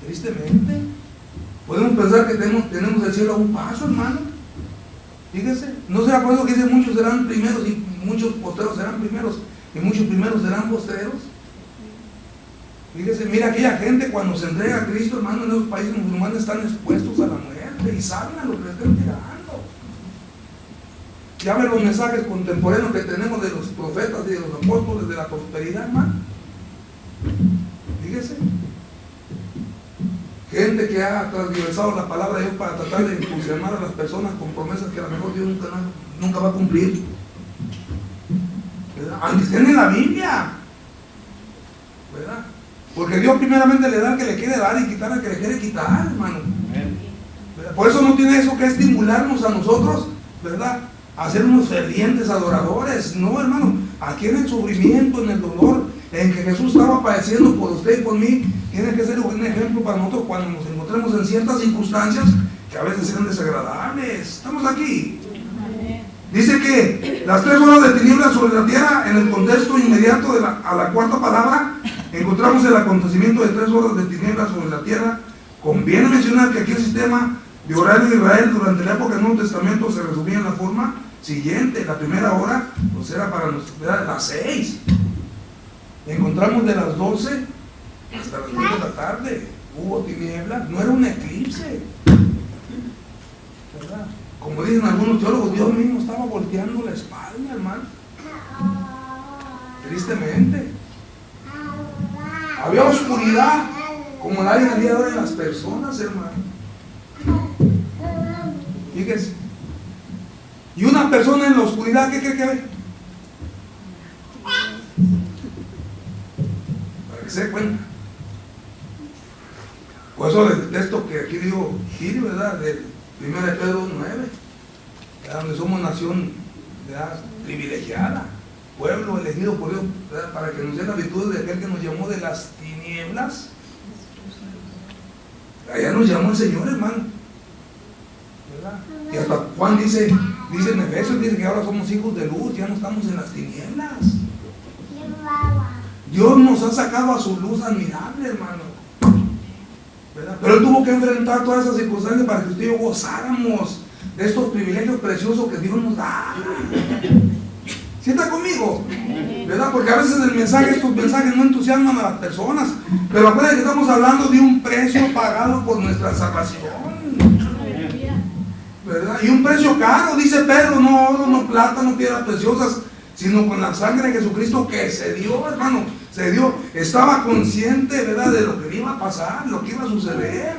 tristemente. Podemos pensar que tenemos el cielo a un paso, hermano. Fíjese, no será por eso que dice muchos serán primeros y muchos posteros serán primeros y muchos primeros serán posteros. Fíjese, mira, aquella gente cuando se entrega a Cristo, hermano, en esos países musulmanes están expuestos a la muerte y saben a lo que les están tirando. Ya ven los mensajes contemporáneos que tenemos de los profetas y de los apóstoles de la prosperidad, hermano. Fíjese, gente que ha transversado la palabra de Dios para tratar de entusiasmar a las personas con promesas que a lo mejor Dios nunca va a cumplir, ¿verdad? Aunque estén en la Biblia, ¿verdad? Porque Dios primeramente le da al que le quiere dar y quitar al que le quiere quitar, hermano. ¿Verdad? Por eso no tiene eso que estimularnos a nosotros, ¿verdad? A ser unos fervientes adoradores. No, hermano, aquí en el sufrimiento, en el dolor, en que Jesús estaba padeciendo por usted y por mí, tiene que ser un ejemplo para nosotros cuando nos encontremos en ciertas circunstancias que a veces sean desagradables. Estamos aquí. Dice que las 3 horas de tinieblas sobre la tierra, en el contexto inmediato a la cuarta palabra, encontramos el acontecimiento de 3 horas de tinieblas sobre la tierra. Conviene mencionar que aquí el sistema de horario de Israel durante la época del Nuevo Testamento se resumía en la forma siguiente. La primera hora pues era para las 6. Encontramos de las 12 hasta las 2 de la tarde. Hubo tinieblas, no era un eclipse, ¿verdad? Como dicen algunos teólogos, Dios mismo estaba volteando la espalda, hermano. Tristemente. Había oscuridad, como la hay en el día de hoy en las personas, hermano. Fíjese. Y una persona en la oscuridad, ¿qué cree que ve? Para que se dé cuenta. Por eso el texto que aquí digo, ¿verdad? De 1 Pedro 9, ¿verdad? Donde somos nación, ¿verdad? Privilegiada, pueblo elegido por Dios, ¿verdad? Para que nos dé la virtud de aquel que nos llamó de las tinieblas. Allá nos llamó el Señor, hermano, ¿verdad? Y hasta Juan dice en Efesios, dice que ahora somos hijos de luz, ya no estamos en las tinieblas. Dios nos ha sacado a su luz admirable, hermano, ¿verdad? Pero Él tuvo que enfrentar todas esas circunstancias para que usted y yo gozáramos de estos privilegios preciosos que Dios nos da. ¿Sí está conmigo? ¿Verdad? Porque a veces estos mensajes no entusiasman a las personas, pero acuérdense que estamos hablando de un precio pagado por nuestra salvación, ¿verdad? Y un precio caro, dice Pedro, no oro, no plata, no piedras preciosas, sino con la sangre de Jesucristo que se dio, hermano, se dio. Estaba consciente, ¿verdad?, de lo que iba a pasar, lo que iba a suceder,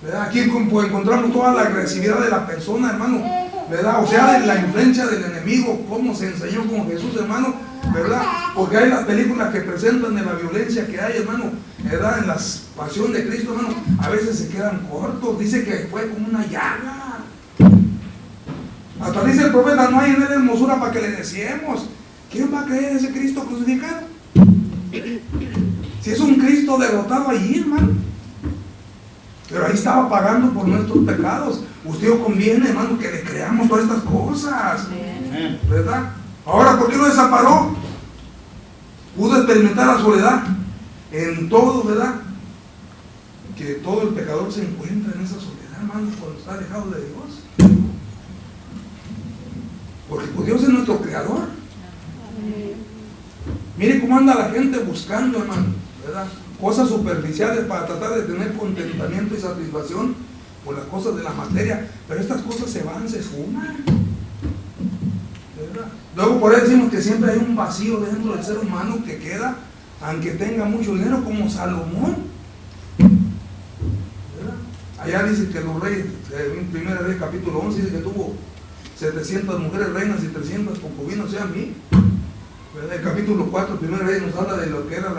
¿verdad? Aquí encontramos toda la agresividad de la persona, hermano, ¿verdad? O sea, de la influencia del enemigo, cómo se enseñó con Jesús, hermano, ¿verdad? Porque hay las películas que presentan de la violencia que hay, hermano, ¿verdad? En la pasión de Cristo, hermano, a veces se quedan cortos. Dice que fue como una llaga. Hasta dice el profeta, no hay en él hermosura para que le deseemos. ¿Quién va a creer en ese Cristo crucificado? Si es un Cristo derrotado allí, hermano. Pero ahí estaba pagando por nuestros pecados. Usted conviene, hermano, que le creamos todas estas cosas, ¿verdad? Ahora, ¿por qué lo desamparó? Pudo experimentar la soledad en todo, ¿verdad? Que todo el pecador se encuentra en esa soledad, hermano, cuando está alejado de Dios. Porque pues, Dios es nuestro creador. Mire cómo anda la gente buscando, hermano, ¿verdad? Cosas superficiales para tratar de tener contentamiento y satisfacción por las cosas de la materia, pero estas cosas se van, se esfuman, ¿verdad? Luego por ahí decimos que siempre hay un vacío dentro del ser humano que queda, aunque tenga mucho dinero, como Salomón, ¿verdad? Allá dice que los reyes, en 1 Reyes capítulo 11, dice que tuvo 700 mujeres reinas y 300 concubinas, o sea, mí, ¿verdad? El capítulo 4, 1 Reyes, nos habla de lo que era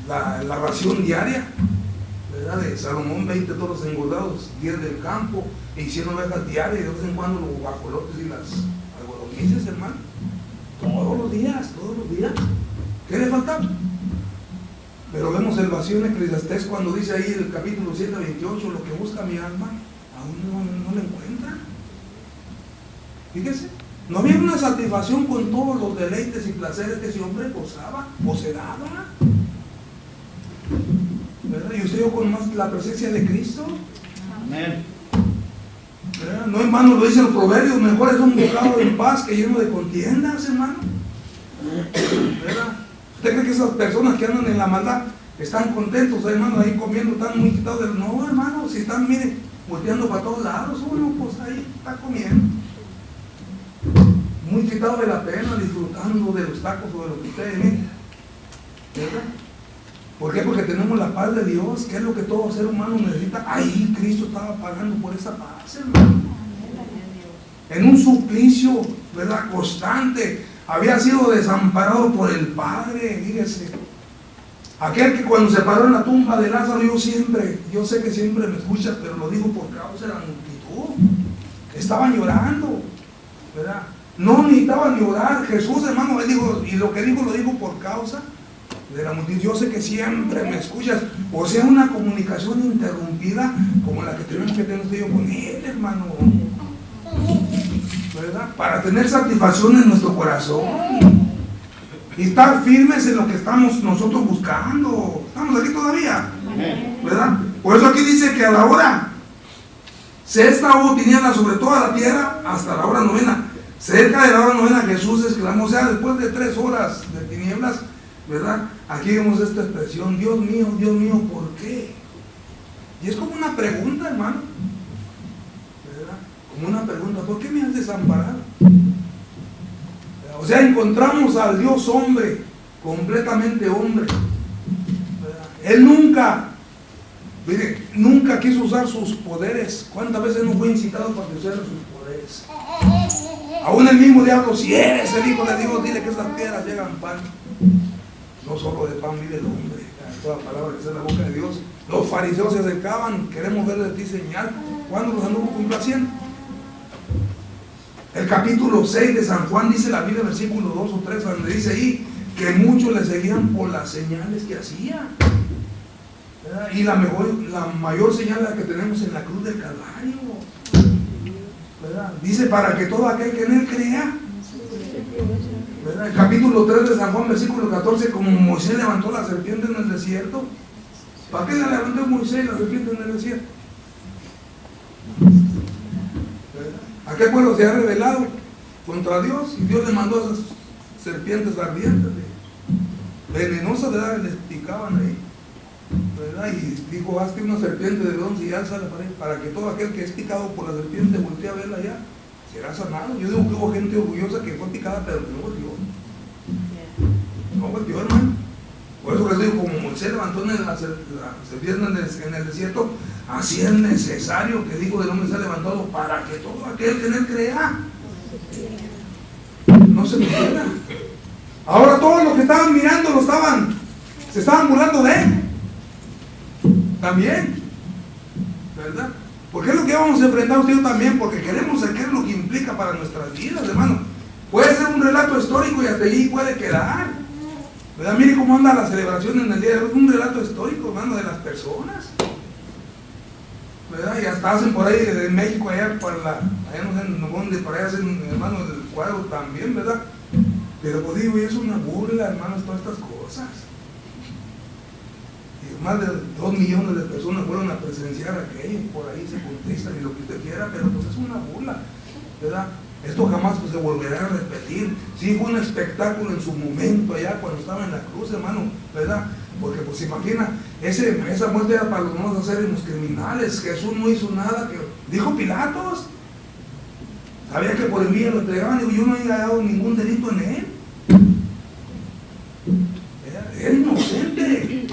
la ración diaria, ¿verdad? De Salomón, 20 toros engordados, 10 del campo, e hicieron ovejas diarias, y de vez en cuando los guajolotes y las algodonices, hermano, todos los días, ¿qué le faltaba? Pero Pero vemos el vacío en Eclesiastés cuando dice ahí el capítulo 7, 28, lo que busca mi alma, aún no lo encuentra. Fíjese, no había una satisfacción con todos los deleites y placeres que ese hombre gozaba o se daba. ¿Verdad? Y usted yo con más la presencia de Cristo. Amén. ¿Verdad? No, hermano, lo dicen los proverbios, mejor es un bocado en paz que lleno de contiendas, hermano. ¿Verdad? ¿Usted cree que esas personas que andan en la maldad están contentos, hermano, ahí comiendo, están muy quitados del... No, hermano, si están, mire, volteando para todos lados, uno pues ahí está comiendo. Muy quitado de la pena, disfrutando de los tacos o de lo que ustedes ven. ¿Verdad? ¿Por qué? Porque tenemos la paz de Dios, que es lo que todo ser humano necesita. Ahí Cristo estaba pagando por esa paz, hermano. En un suplicio, ¿verdad?, constante. Había sido desamparado por el Padre, fíjese. Aquel que cuando se paró en la tumba de Lázaro, yo sé que siempre me escuchas, pero lo digo por causa de la multitud. Estaban llorando, ¿verdad? No necesitaban llorar. Jesús, hermano, él dijo, y lo que digo lo digo por causa de la multitud. Yo sé que siempre me escuchas, o sea, una comunicación interrumpida como la que tenemos que tener usted y yo con él, hermano, ¿verdad? Para tener satisfacción en nuestro corazón y estar firmes en lo que estamos nosotros buscando. ¿Estamos aquí todavía? ¿Verdad? Por eso aquí dice que a la hora sexta hubo tinieblas sobre toda la tierra hasta la hora novena. Cerca de la hora novena Jesús exclamó, o sea, después de 3 horas de tinieblas, ¿verdad? Aquí vemos esta expresión, Dios mío, ¿por qué? Y es como una pregunta, hermano, ¿verdad? Como una pregunta, ¿por qué me has desamparado? O sea, encontramos al Dios hombre, completamente hombre, ¿verdad? Él nunca quiso usar sus poderes. ¿Cuántas veces no fue incitado para que usara sus poderes? Aún el mismo diablo, si eres el Hijo de Dios, dile que esas piedras llegan pan. No solo de pan vive el hombre, toda palabra que sea en la boca de Dios. Los fariseos se acercaban, queremos ver de ti señal. ¿Cuándo los anduvo complaciendo? El capítulo 6 de San Juan dice la Biblia, versículo 2 o 3, donde dice ahí que muchos le seguían por las señales que hacía. ¿Verdad? Y la mayor señal es la que tenemos en la cruz del Calvario. ¿Verdad? Dice, para que todo aquel que en él crea. ¿Verdad? El capítulo 3 de San Juan, versículo 14, como Moisés levantó la serpiente en el desierto. ¿Para qué la levantó Moisés la serpiente en el desierto? ¿Verdad? ¿A qué pueblo se ha rebelado contra Dios? Y Dios le mandó esas serpientes ardientes, venenosas, ¿verdad? Les picaban ahí, ¿verdad? Y dijo, hazte una serpiente de bronce y álzala para que todo aquel que es picado por la serpiente voltee a verla allá, será sanado. Yo digo que hubo gente orgullosa que fue picada, pero no volteó. No volteó, hermano. Por eso les digo, como Moisés levantó la serpiente en el desierto, así es necesario que el Hijo del Hombre sea levantado para que todo aquel que en él crea no se pierda. Ahora todos los que estaban mirando se estaban burlando de él también, ¿verdad? Porque es lo que vamos a enfrentar usted y yo también, porque queremos saber qué es lo que implica para nuestras vidas, hermano. Puede ser un relato histórico y hasta allí puede quedar, ¿verdad? Mire cómo anda la celebración en el día de hoy, un relato histórico, hermano, de las personas, ¿verdad? Y hasta hacen por ahí de México, allá no sé en dónde, por ahí hacen, hermano, el cuadro también, ¿verdad? Pero pues digo, y es una burla, hermanos, todas estas cosas. Y más de 2 millones de personas fueron a presenciar aquello, por ahí se contestan y lo que usted quiera, pero pues es una burla, ¿verdad? Esto jamás pues, se volverá a repetir. Sí, fue un espectáculo en su momento allá cuando estaba en la cruz, hermano, ¿verdad? Porque pues imagina, esa muerte era para los no acérrimos criminales. Jesús no hizo nada, dijo Pilatos. Sabía que por el día lo entregaban y yo no había dado ningún delito en él. Era inocente.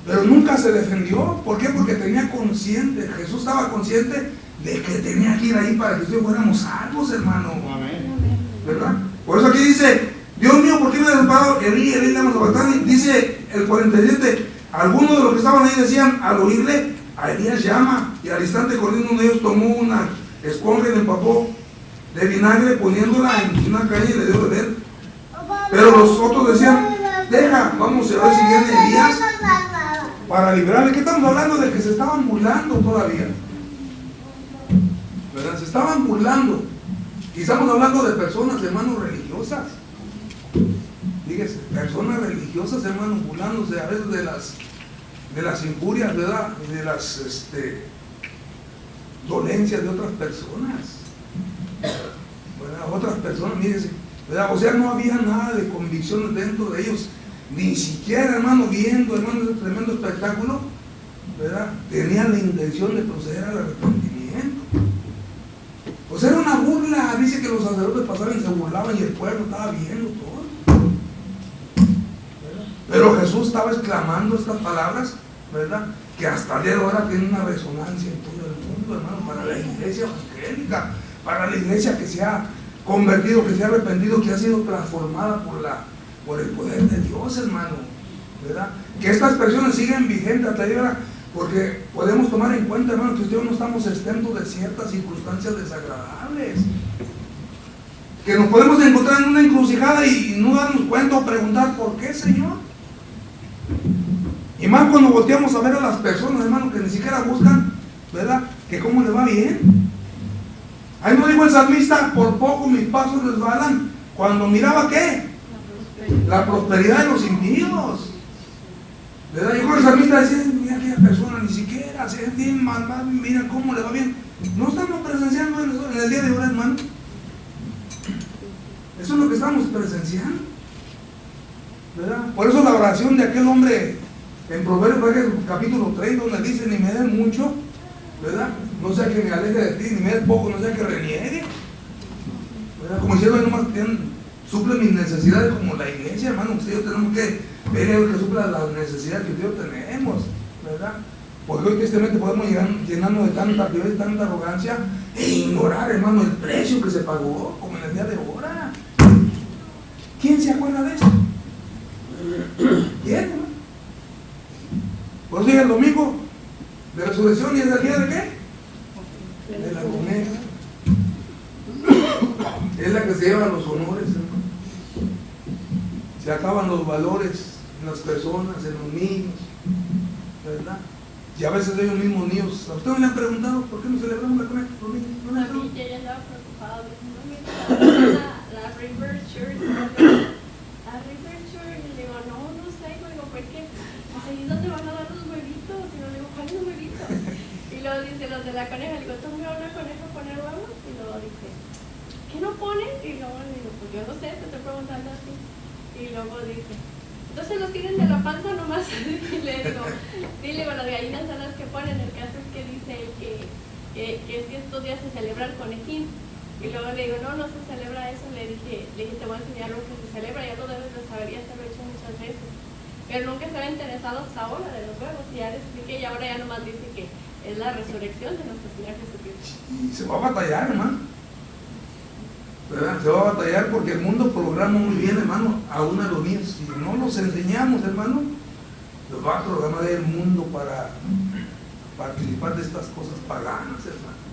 Pero nunca se defendió. ¿Por qué? Porque tenía consciente, Jesús estaba consciente de que tenía que ir ahí para que nosotros fuéramos salvos, hermano. ¿Verdad? Por eso aquí dice, Dios mío, ¿por qué me has desamparado? Elí, lama sabactani. Dice el 47, algunos de los que estaban ahí decían, al oírle, a Elías llama. Y al instante corriendo uno de ellos tomó una esponja y le empapó de vinagre poniéndola en una calle y le dio de beber. Pero los otros decían, vamos a ver si viene Elías para librarle. ¿Qué estamos hablando? De que se estaban burlando todavía, ¿verdad? Se estaban burlando. Y estamos hablando de personas, hermanos, religiosas. Fíjese, personas religiosas, hermanos, burlándose a veces de las injurias, ¿verdad? De las dolencias de otras personas, ¿verdad? Otras personas, fíjese, ¿verdad? O sea, no había nada de convicción dentro de ellos, ni siquiera, hermano, viendo, hermano, ese tremendo espectáculo, ¿verdad? Tenían la intención de proceder al arrepentimiento. O sea, era una burla. Dice que los sacerdotes pasaban y se burlaban y el pueblo estaba viendo todo. Pero Jesús estaba exclamando estas palabras, ¿verdad? Que hasta el día de ahora tienen una resonancia en todo el mundo, hermano, para la iglesia evangélica, para la iglesia que se ha convertido, que se ha arrepentido, que ha sido transformada por el poder de Dios, hermano, ¿verdad? Que estas expresiones siguen vigentes hasta el día de ahora, porque podemos tomar en cuenta, hermano, que ustedes no estamos exentos de ciertas circunstancias desagradables, que nos podemos encontrar en una encrucijada y no darnos cuenta o preguntar, ¿por qué, Señor? Y más cuando volteamos a ver a las personas, hermano, que ni siquiera buscan, ¿verdad? Que cómo le va bien. Ahí no dijo el salmista, por poco mis pasos resbalan, cuando miraba, ¿qué? La prosperidad de los impíos, ¿verdad? Yo creo que el salmista decía, mira aquella persona, ni siquiera se tiene mal, mira cómo le va bien. No estamos presenciando en el día de hoy, hermano. Eso es lo que estamos presenciando, ¿verdad? Por eso la oración de aquel hombre en Proverbios capítulo 30, donde dice, ni me den mucho, ¿verdad? No sea que me aleje de ti, ni me den poco, no sea que reniegue, ¿verdad? Como diciendo, nomás suple mis necesidades, como la iglesia, hermano. Ustedes tenemos que ver que supla las necesidades que Dios tenemos, ¿verdad? Porque hoy tristemente podemos llenarnos de tanta violencia, de tanta arrogancia e ignorar, hermano, el precio que se pagó, como en el día de ahora. ¿Quién se acuerda de eso? ¿Quién, hermano? Por eso el domingo de resurrección, ¿y es el día de qué? De la coneja. Es la que se lleva los honores, hermano. Se acaban los valores en las personas, en los niños, ¿verdad? Y a veces ellos mismos niños, ¿a ustedes le han preguntado por qué no celebramos la coneja? ¿Por mí? ¿No A mí ya andaba preocupado, diciendo, la River Church, y le digo, no sé, digo, ¿por qué? ¿Y dónde van a dar los huevitos? Y le digo, ¿cuáles huevitos? Y luego dice los de la coneja, le digo, ¿tú me vas a una coneja a poner huevos? Y luego dice, ¿qué no ponen? Y luego le digo, pues yo no sé, te estoy preguntando a ti. Y luego dice, entonces los tienen de la panza nomás. Y le digo, sí, le digo, las gallinas son las que ponen. El caso es que dice que es que estos días se celebra el conejín. Y luego le digo, no se celebra eso. Le dije, te voy a enseñar lo que se celebra, ya lo debes de saber, ya te lo he hecho muchas veces. Pero nunca estaba interesado hasta ahora de los huevos. Y ya le expliqué, y ahora ya nomás dice que es la resurrección de nuestro Señor Jesucristo. Y se va a batallar, hermano, ¿verdad? Se va a batallar porque el mundo programa muy bien, hermano, aún a los niños. Si no los enseñamos, hermano, los va a programar el mundo para participar de estas cosas paganas, hermano,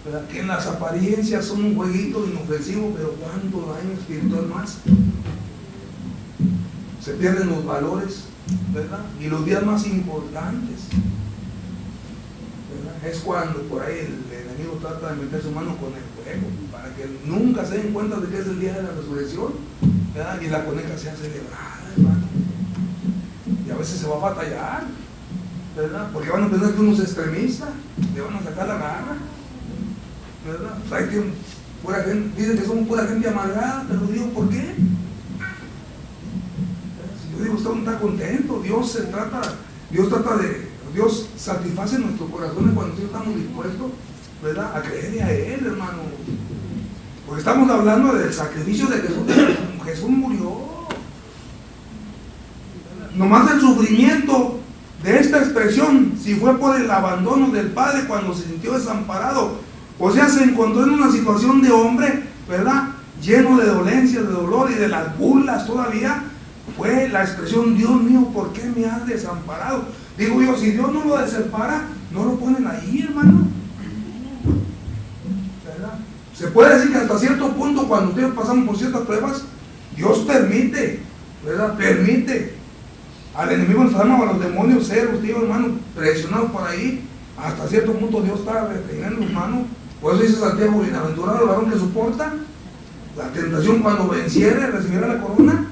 ¿verdad? Que en las apariencias son un jueguito inofensivo, pero cuánto daño espiritual más. Se pierden los valores, ¿verdad? Y los días más importantes, ¿verdad? Es cuando por ahí el enemigo trata de meter su mano con el fuego, para que nunca se den cuenta de que es el día de la resurrección, ¿verdad? Y la coneja sea celebrada, hermano. Y a veces se va a batallar, ¿verdad? Porque van a pensar que uno es extremista, le van a sacar la garra, ¿verdad? Pues hay que, pura gente, dicen que somos pura gente amargada, pero digo, ¿por qué? Si yo digo, usted no está contento, Dios satisface nuestros corazones cuando nosotros estamos dispuestos, ¿verdad?, a creerle a Él, hermano. Porque estamos hablando del sacrificio de Jesús. Jesús murió. Nomás el sufrimiento de esta expresión, si fue por el abandono del Padre cuando se sintió desamparado, o sea, se encontró en una situación de hombre, ¿verdad?, lleno de dolencias, de dolor y de las burlas todavía, fue la expresión, Dios mío, ¿por qué me has desamparado? Digo yo, si Dios no lo desampara, no lo ponen ahí, hermano, ¿verdad? Se puede decir que hasta cierto punto, cuando ustedes pasamos por ciertas pruebas, Dios permite ¿verdad? Permite al enemigo infame o a los demonios ser usted, hermano, presionados por ahí. Hasta cierto punto Dios está reteniendo, hermano. Por eso dice Santiago: bienaventurado el varón que soporta la tentación, cuando venciere recibirá la corona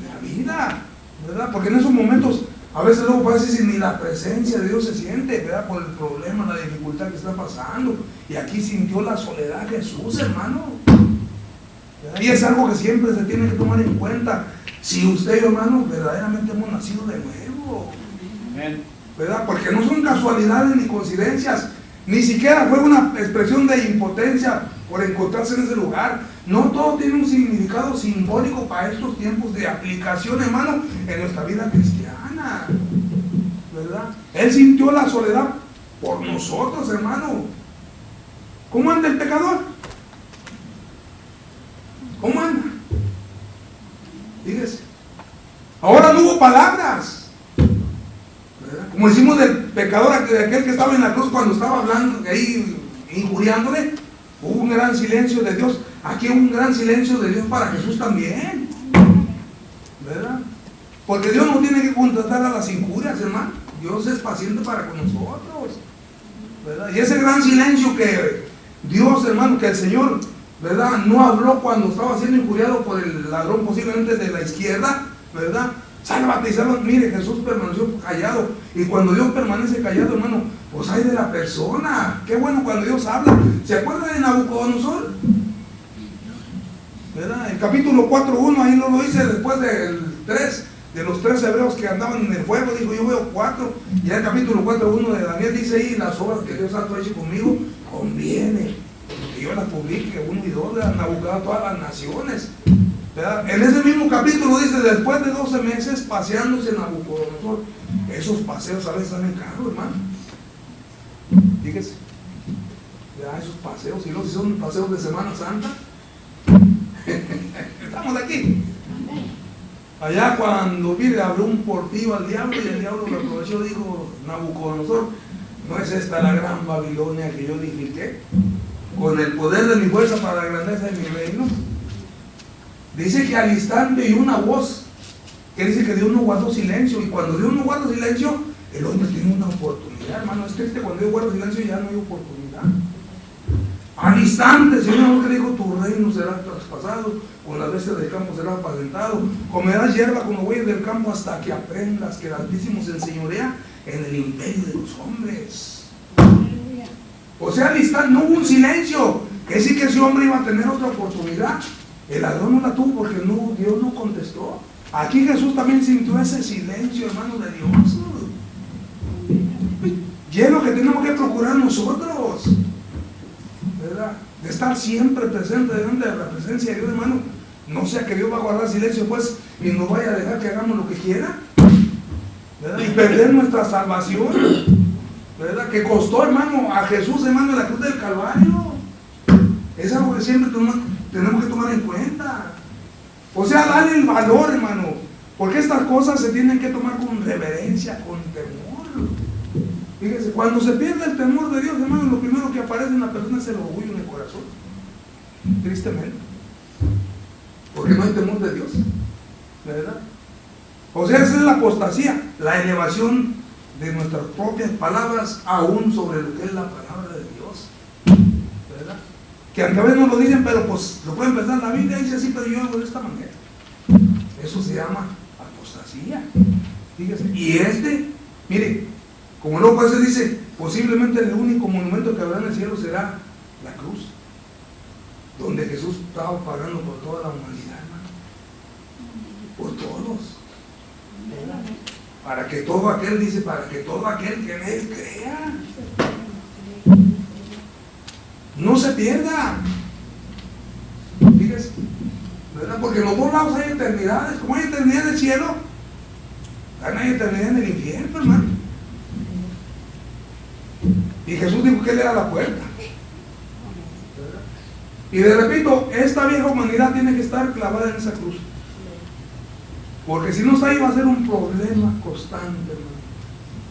de la vida, ¿verdad? Porque en esos momentos a veces luego parece que ni la presencia de Dios se siente, ¿verdad? Por el problema, la dificultad que está pasando. Y aquí sintió la soledad Jesús, hermano, ¿verdad? Y es algo que siempre se tiene que tomar en cuenta. Si usted y yo, hermano, verdaderamente hemos nacido de nuevo, ¿verdad? Porque no son casualidades ni coincidencias, ni siquiera fue una expresión de impotencia por encontrarse en ese lugar. No, todo tiene un significado simbólico para estos tiempos de aplicación, hermano, en nuestra vida cristiana, ¿verdad? Él sintió la soledad por nosotros, hermano. ¿Cómo anda el pecador? ¿Cómo anda? Fíjese. Ahora no hubo palabras, ¿verdad? Como decimos del pecador, de aquel que estaba en la cruz cuando estaba hablando, ahí injuriándole, hubo un gran silencio de Dios. Aquí hubo un gran silencio de Dios para Jesús también, ¿verdad? Porque Dios no tiene que contratar a las injurias, hermano. Dios es paciente para con nosotros, ¿verdad? Y ese gran silencio que Dios, hermano, que el Señor, ¿verdad?, no habló cuando estaba siendo injuriado por el ladrón posiblemente de la izquierda, ¿verdad? Sálvate y sálvate. Mire, Jesús permaneció callado. Y cuando Dios permanece callado, hermano, pues hay de la persona. Qué bueno cuando Dios habla. ¿Se acuerda de Nabucodonosor? ¿Verdad? El capítulo 4.1, ahí no lo dice, después del 3, de los 3 hebreos que andaban en el fuego, dijo: yo veo 4. Y el capítulo 4.1 de Daniel dice ahí: las obras que Dios ha hecho conmigo conviene que yo las publique, 1 y 2, de Nabucodonosor a todas las naciones, ¿verdad? En ese mismo capítulo dice: después de 12 meses paseándose en Nabucodonosor. Esos paseos a veces salen caros, hermano. Fíjese, ya esos paseos, y luego si son paseos de Semana Santa, estamos aquí. Allá cuando mire, abrió un portillo al diablo, y el diablo lo aprovechó, dijo Nabucodonosor: ¿no es esta la gran Babilonia que yo edifiqué con el poder de mi fuerza para la grandeza de mi reino? Dice que al instante y una voz, que dice que Dios no guardó silencio, y cuando Dios no guarda silencio, el hombre tiene una oportunidad, hermano. Es triste cuando Dios guarda silencio y ya no hay oportunidad. Al instante, Señor, que dijo: tu reino será traspasado, con las bestias del campo será apacentado, comerás hierba con los bueyes del campo, hasta que aprendas que el Altísimo se enseñorea en el imperio de los hombres. O sea, al instante no hubo un silencio, que sí que ese hombre iba a tener otra oportunidad. El ladrón no la tuvo porque Dios no contestó. Aquí Jesús también sintió ese silencio, hermano, de Dios. Y es lo que tenemos que procurar nosotros, ¿verdad? De estar siempre presente delante de la presencia de Dios, hermano. No sea que Dios va a guardar silencio, pues, y nos vaya a dejar que hagamos lo que quiera, ¿verdad? Y perder nuestra salvación, ¿verdad? Que costó, hermano, a Jesús, hermano, en la cruz del Calvario. Es algo que siempre tenemos que tomar en cuenta. O sea, darle el valor, hermano, porque estas cosas se tienen que tomar con reverencia, con temor. Fíjese, cuando se pierde el temor de Dios, hermano, lo primero que aparece en la persona es el orgullo en el corazón, tristemente, porque no hay temor de Dios, ¿verdad? O sea, esa es la apostasía, la elevación de nuestras propias palabras aún sobre lo que es la palabra de Dios, ¿verdad? Que aunque a veces no lo dicen, pero pues lo pueden pensar. La Biblia dice así, pero yo hago de esta manera. Eso se llama apostasía. Fíjese. Y mire, como luego a veces dice, posiblemente el único monumento que habrá en el cielo será la cruz, donde Jesús estaba pagando por toda la humanidad, hermano, por todos, ¿verdad? Para que todo aquel, dice, para que todo aquel que en él crea no se pierda. Fíjese, ¿verdad? Porque en los dos lados hay eternidades. Como hay eternidad en el cielo, también hay eternidad en el infierno, hermano. Y Jesús dijo que él era la puerta, ¿verdad? Y le repito, esta vieja humanidad tiene que estar clavada en esa cruz, porque si no está ahí va a ser un problema constante, hermano.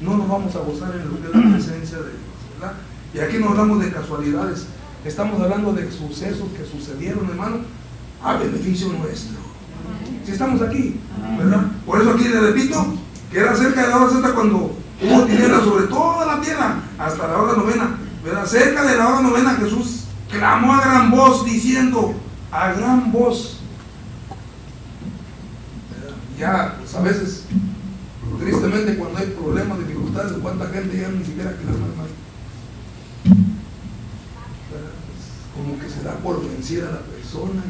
No nos vamos a gozar en lo que es la presencia de Dios, ¿verdad? Y aquí no hablamos de casualidades, estamos hablando de sucesos que sucedieron, hermano, a beneficio nuestro. Si estamos aquí, ¿verdad? Por eso aquí le repito, que era cerca de la hora sexta cuando hubo tinieblas sobre toda la tierra, hasta la hora novena, ¿verdad? Cerca de la hora novena Jesús clamó a gran voz diciendo, a gran voz, ¿verdad? Ya, pues a veces, tristemente cuando hay problemas, dificultades, cuánta gente ya ni siquiera clama, hermano. Como que se da por vencida la persona.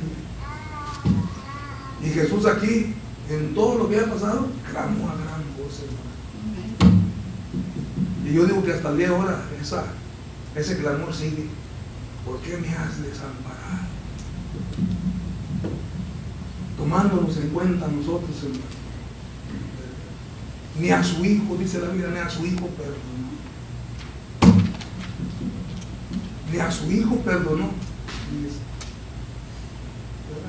Y Jesús aquí, en todo lo que ha pasado, clamó a gran voz, hermano. Y yo digo que hasta el día de ahora ese clamor sigue. ¿Por qué me has desamparado? Tomándonos en cuenta nosotros, hermano. Ni a su hijo, dice la Biblia, ni a su hijo perdonó. Ni a su hijo perdonó.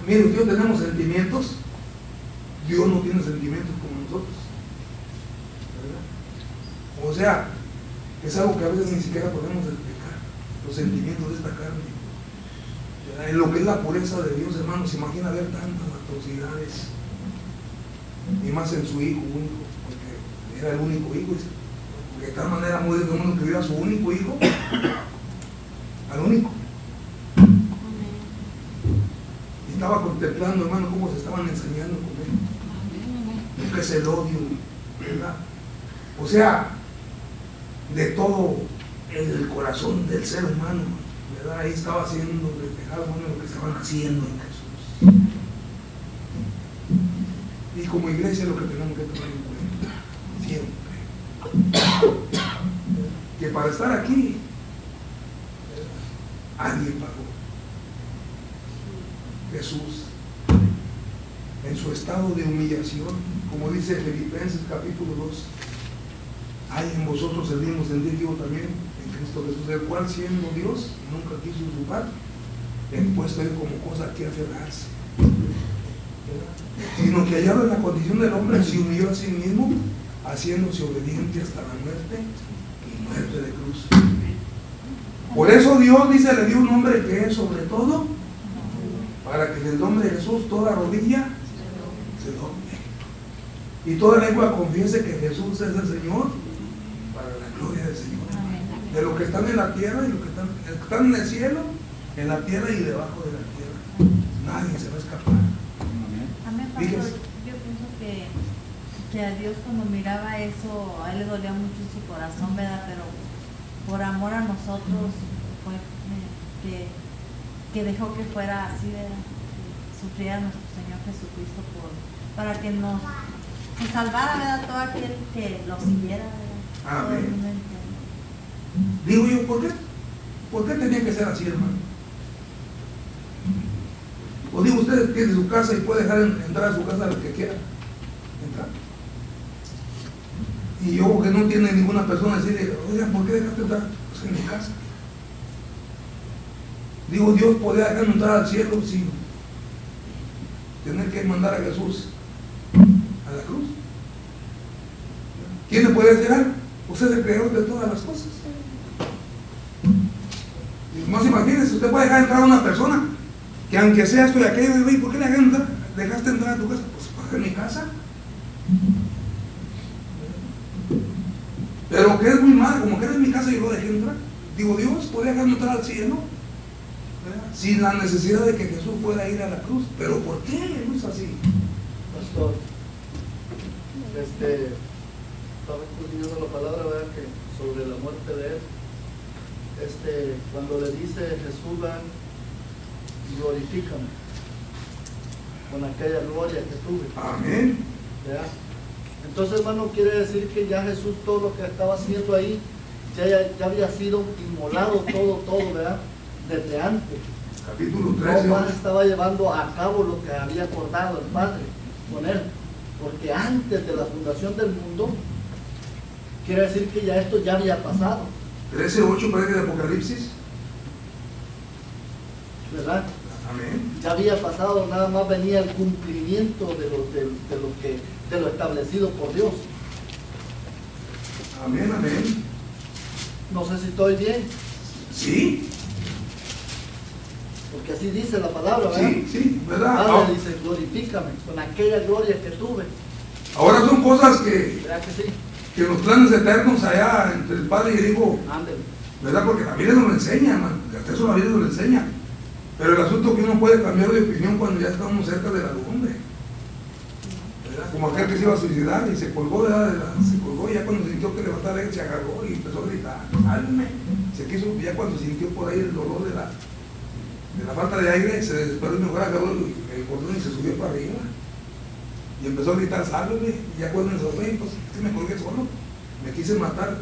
Mire, Dios tenemos sentimientos. Dios no tiene sentimientos como nosotros, ¿verdad? O sea, es algo que a veces ni siquiera podemos explicar, los sentimientos de esta carne, ¿verdad? En lo que es la pureza de Dios, hermanos, se imagina ver tantas atrocidades, y más en su hijo único, porque era el único hijo, porque de tal manera muy de mundo que hubiera su único hijo, al único. Y estaba contemplando, hermano, cómo se estaban enseñando con él. Lo que es el odio, ¿verdad? O sea, de todo el corazón del ser humano, ¿verdad? Ahí estaba haciendo reflejado, bueno, lo que estaban haciendo en Jesús. Y como iglesia lo que tenemos que tomar en cuenta siempre, que para estar aquí alguien pagó. Jesús, en su estado de humillación, como dice Filipenses capítulo 2, hay en vosotros el mismo sentir que yo también en Cristo Jesús, el cual siendo Dios nunca quiso usurpar, puesto él como cosa que aferrarse, sino que hallado en la condición del hombre se humilló a sí mismo, haciéndose obediente hasta la muerte y muerte de cruz. Por eso Dios, dice, le dio un nombre que es sobre todo, para que en el nombre de Jesús toda rodilla se doble y toda lengua confiese que Jesús es el Señor, para la gloria del Señor. De los que están en la tierra y los que están en el cielo, en la tierra y debajo de la tierra. Nadie se va a escapar. Amén, pastor. Yo pienso que a Dios cuando miraba eso, a él le dolía mucho en su corazón, ¿verdad? Pero por amor a nosotros fue que dejó que fuera así, ¿verdad? Que sufriera nuestro Señor Jesucristo para que nos salvara, ¿verdad? Todo aquel que lo siguiera, ¿verdad? Amén. Digo yo, ¿por qué tenía que ser así, hermano? O digo, usted tiene su casa y puede dejar entrar a su casa lo que quiera entrar. Y yo que no tiene ninguna persona decirle, oiga, ¿por qué dejaste entrar? Pues en mi casa. Digo, Dios podía dejarme entrar al cielo sin tener que mandar a Jesús a la cruz. ¿Quién le puede decir algo? Usted es el creador de todas las cosas. Y más imagínese, usted puede dejar entrar a una persona que aunque sea esto y aquello, y ¿por qué dejaste entrar a tu casa? Pues en mi casa. Pero que es muy mal, como que era en mi casa y yo lo dejé entrar. Digo, Dios podía dejarme entrar al cielo, ¿verdad? Sin la necesidad de que Jesús fuera a ir a la cruz. Pero ¿por qué no es así? Pastor, estaba escuchando la palabra, ¿verdad? Que sobre la muerte de él, cuando le dice Jesús, glorifícame con aquella gloria que tuve. Amén. ¿Verdad? Entonces, hermano, quiere decir que ya Jesús todo lo que estaba haciendo ahí ya había sido inmolado todo, ¿verdad? Desde antes. Capítulo 13. No más estaba llevando a cabo lo que había acordado el Padre con él. Porque antes de la fundación del mundo, quiere decir que ya esto ya había pasado. 13:8 parece de Apocalipsis. ¿Verdad? Amén. Ya había pasado, nada más venía el cumplimiento de lo establecido por Dios. Amén, amén. No sé si estoy bien. Sí. Porque así dice la palabra, ¿verdad? Sí, sí, ¿verdad? Padre dice, glorifícame con aquella gloria que tuve. Ahora son cosas que, ¿Verdad que sí? que los planes eternos allá entre el Padre y el Hijo, Ándale. ¿verdad? Porque la Biblia nos lo enseña, hermano. Hasta eso la Biblia nos lo enseña. Pero el asunto es que uno puede cambiar de opinión cuando ya estamos cerca de la lumbre. ¿Verdad? Como aquel que se iba a suicidar y se colgó, ¿verdad? Se colgó, ya cuando sintió que le va a estar él, se agarró y empezó a gritar, sálveme. Se quiso, ya cuando sintió por ahí el dolor de la falta de aire, se desesperó y mejor agarró el cordón y se subió para arriba. Y empezó a gritar, sálveme. Y ya cuando me dijo, pues que me colgué solo, me quise matar.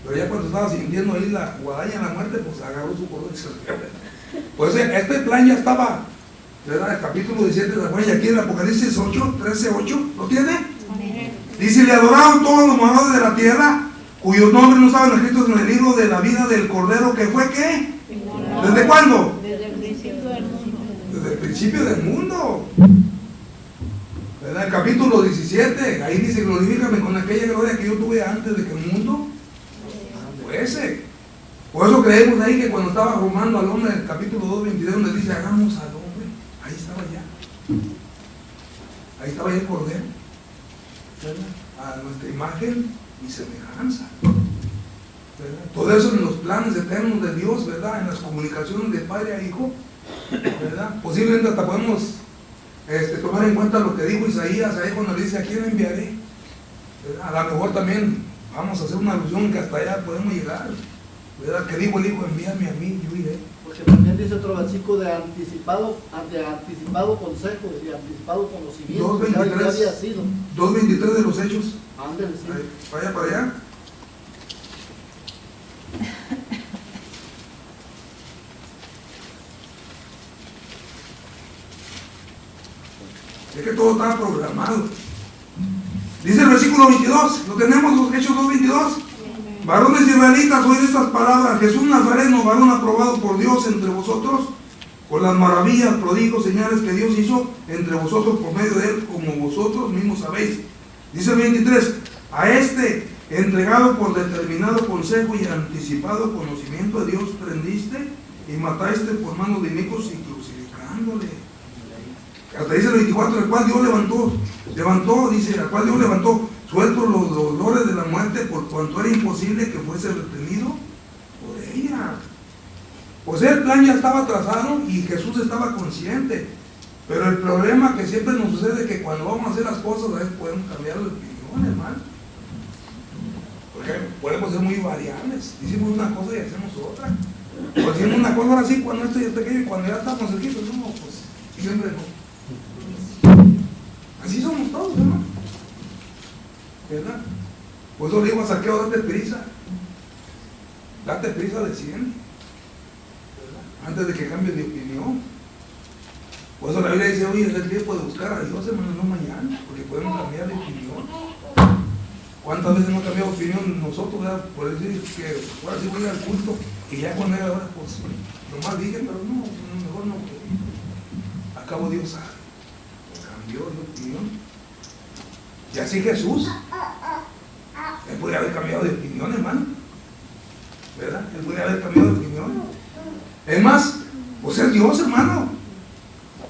Pero ya cuando estaba sintiendo ahí la guadaña de la muerte, pues agarró su cordón y se subió. Pues este plan ya estaba, ¿verdad? El capítulo 17 de la Juan, y aquí en Apocalipsis 8, 13, 8, ¿lo tiene? Dice, le adoraron todos los moradores de la tierra, cuyos nombres no estaban escritos en el libro de la vida del Cordero, que fue, ¿qué? ¿Desde cuándo? Desde el principio del mundo. Desde el principio del mundo. ¿Verdad? El capítulo 17, ahí dice, glorifícame con aquella gloria que yo tuve antes de que el mundo fuese. Por eso creemos ahí que cuando estaba formando al hombre, en el capítulo 2, 22, donde dice, hagamos al hombre, ahí estaba ya. Ahí estaba ya el Cordero, ¿verdad? A nuestra imagen y semejanza, ¿verdad? Todo eso en los planes eternos de Dios, ¿verdad? En las comunicaciones de padre a hijo, ¿verdad? Posiblemente hasta podemos tomar en cuenta lo que dijo Isaías ahí cuando le dice, ¿a quién enviaré? ¿Verdad? A lo mejor también vamos a hacer una alusión que hasta allá podemos llegar, ¿verdad? Que dijo el Hijo, envíame a mí, yo iré. Porque también dice otro versículo de anticipado consejo y anticipado conocimiento. 2.23 Ya había sido. 2.23 de los Hechos. Ándale, sí. Ahí, vaya para allá. Es que todo estaba programado. Dice el versículo 22, lo tenemos, los Hechos 2.22. Varones israelitas, oíd estas palabras: Jesús Nazareno, varón aprobado por Dios entre vosotros, con las maravillas, prodigios, señales que Dios hizo entre vosotros por medio de él, como vosotros mismos sabéis. Dice el 23, a este, entregado por determinado consejo y anticipado conocimiento de Dios, prendiste y mataste por manos de inicuos y crucificándole. Hasta dice el 24, el cual Dios levantó, dice, al cual Dios levantó, sueltos los dolores de la muerte, por cuanto era imposible que fuese retenido por ella. O sea, el plan ya estaba trazado y Jesús estaba consciente. Pero el problema que siempre nos sucede es que cuando vamos a hacer las cosas, a veces podemos cambiar de opinión, hermano. Porque podemos ser muy variables. Decimos una cosa y hacemos otra. O decimos una cosa ahora sí, cuando esto ya está aquello, y cuando ya estamos aquí, pues no, pues siempre no. Así somos todos, hermano. ¿Verdad? Por eso le digo a Saqueo, date prisa de 100, ¿verdad? Antes de que cambies de opinión. Por eso la Biblia dice, oye, es el tiempo de buscar a Dios, hermano, no mañana, porque podemos cambiar de opinión. ¿Cuántas veces no cambiamos de opinión nosotros, verdad? Por decir que ahora sí voy al culto, y ya cuando era hora, pues nomás dije, pero no, mejor no. Acabo Dios sabe, cambió de opinión. Y así Jesús, él podría haber cambiado de opinión, hermano, ¿verdad? Él podría haber cambiado de opinión. Es más, pues es Dios, hermano,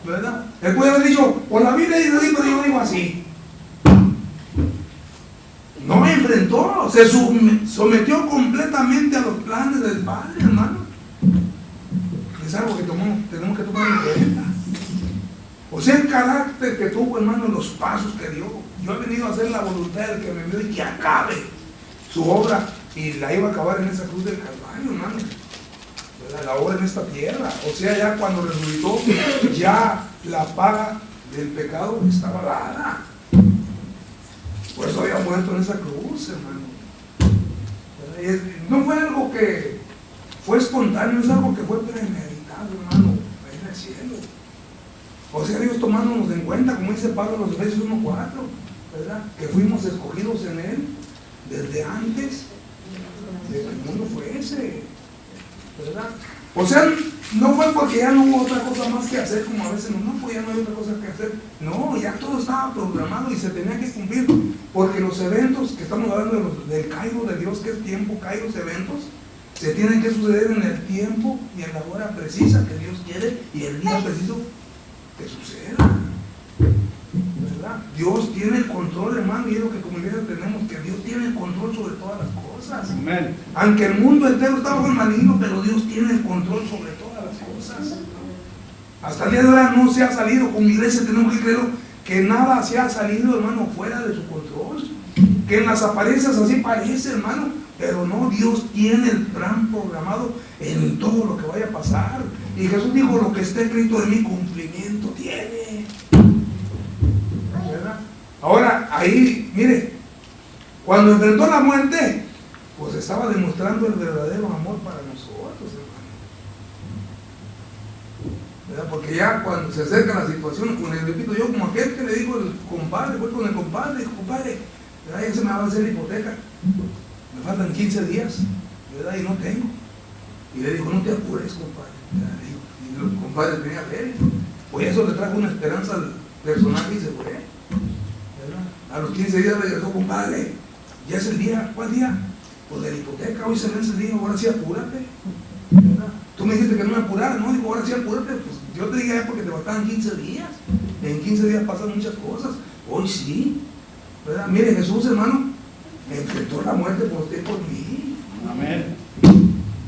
¿verdad? Él podría haber dicho, por la Biblia dice así, pero yo digo así. No me enfrentó, se sometió completamente a los planes del Padre, hermano. Es algo que tenemos que tomar en cuenta. O sea, el carácter que tuvo, hermano, los pasos que dio. Yo he venido a hacer la voluntad del que me envió y que acabe su obra, y la iba a acabar en esa cruz del Calvario, hermano. La obra en esta tierra. O sea, ya cuando resucitó, ya la paga del pecado estaba dada. Por eso había muerto en esa cruz, hermano. No fue algo que fue espontáneo, es algo que fue premeditado, hermano, ahí en el cielo. O sea, Dios tomándonos en cuenta, como dice Pablo en los Efesios 1:4, ¿verdad? Que fuimos escogidos en Él desde antes de que el mundo fuese, ¿verdad? O sea, no fue porque ya no hubo otra cosa más que hacer, como a veces no, pues ya no hay otra cosa que hacer. No, ya todo estaba programado y se tenía que cumplir, porque los eventos que estamos hablando del Kairos de Dios, que es tiempo, Kairos, eventos, se tienen que suceder en el tiempo y en la hora precisa que Dios quiere y el día preciso que suceda. ¿Verdad? Dios tiene el control, hermano, y es lo que como iglesia tenemos, que Dios tiene el control sobre todas las cosas. Amén. Aunque el mundo entero está bajo el maligno, pero Dios tiene el control sobre todas las cosas. Hasta el día de hoy no se ha salido, como iglesia tenemos que creer que nada se ha salido, hermano, fuera de su control. Que en las apariencias así parece, hermano, pero no, Dios tiene el plan programado en todo lo que vaya a pasar. Y Jesús dijo, lo que está escrito de mi cumplimiento tiene. ¿Verdad? Ahora, ahí, mire, cuando enfrentó la muerte, pues estaba demostrando el verdadero amor para nosotros, hermano. ¿Verdad? Porque ya cuando se acerca la situación, con el repito yo, como aquel que le dijo el compadre, fue con el compadre, dijo, compadre, ¿verdad? Ya se me va a hacer la hipoteca, me faltan 15 días, ¿verdad? Y no tengo. Y le dijo, no te apures, compadre. Y el compadre tenía fe, pues eso le trajo una esperanza al personaje y se fue, ¿verdad? A los 15 días regresó, compadre, ya es el día, ¿cuál día? Pues de la hipoteca, hoy se vence el día, ahora sí apúrate, ¿verdad? Tú me dijiste que no me apurara, no, digo, ahora sí apúrate, pues yo te dije porque te faltaban 15 días, en 15 días pasan muchas cosas, hoy sí, ¿verdad? Mire, Jesús, hermano, enfrentó la muerte por usted y por mí. Amén.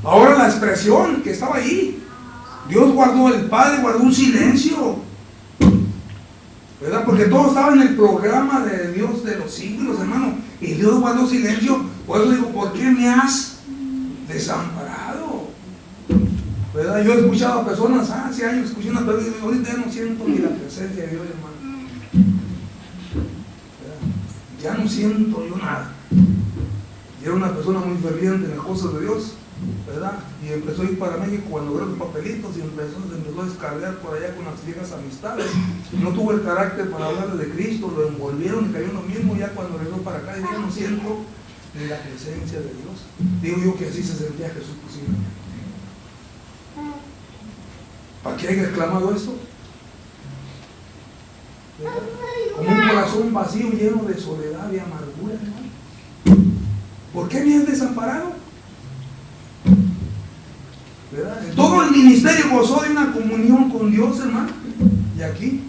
Ahora la expresión que estaba ahí, Dios guardó, el Padre guardó un silencio, ¿verdad? Porque todo estaba en el programa de Dios de los siglos, hermano, y Dios guardó silencio. Por eso digo, ¿por qué me has desamparado? ¿Verdad? Yo he escuchado a personas, hace años escuché una persona y digo, ahorita ya no siento ni la presencia de Dios, hermano, ¿verdad? Ya no siento yo nada. Y era una persona muy ferviente en las cosas de Dios, ¿verdad? Y empezó a ir para México cuando vio los papelitos y se empezó a descargar por allá con las viejas amistades. No tuvo el carácter para hablarle de Cristo, lo envolvieron y cayó en lo mismo. Ya cuando regresó para acá, ya no siento ni la presencia de Dios. Digo yo que así se sentía Jesús posiblemente. ¿Para qué haya exclamado esto? ¿Verdad? Como un corazón vacío, lleno de soledad y amargura, hermano. ¿Por qué me has desamparado? ¿Verdad? Todo el ministerio gozó de una comunión con Dios, hermano, y aquí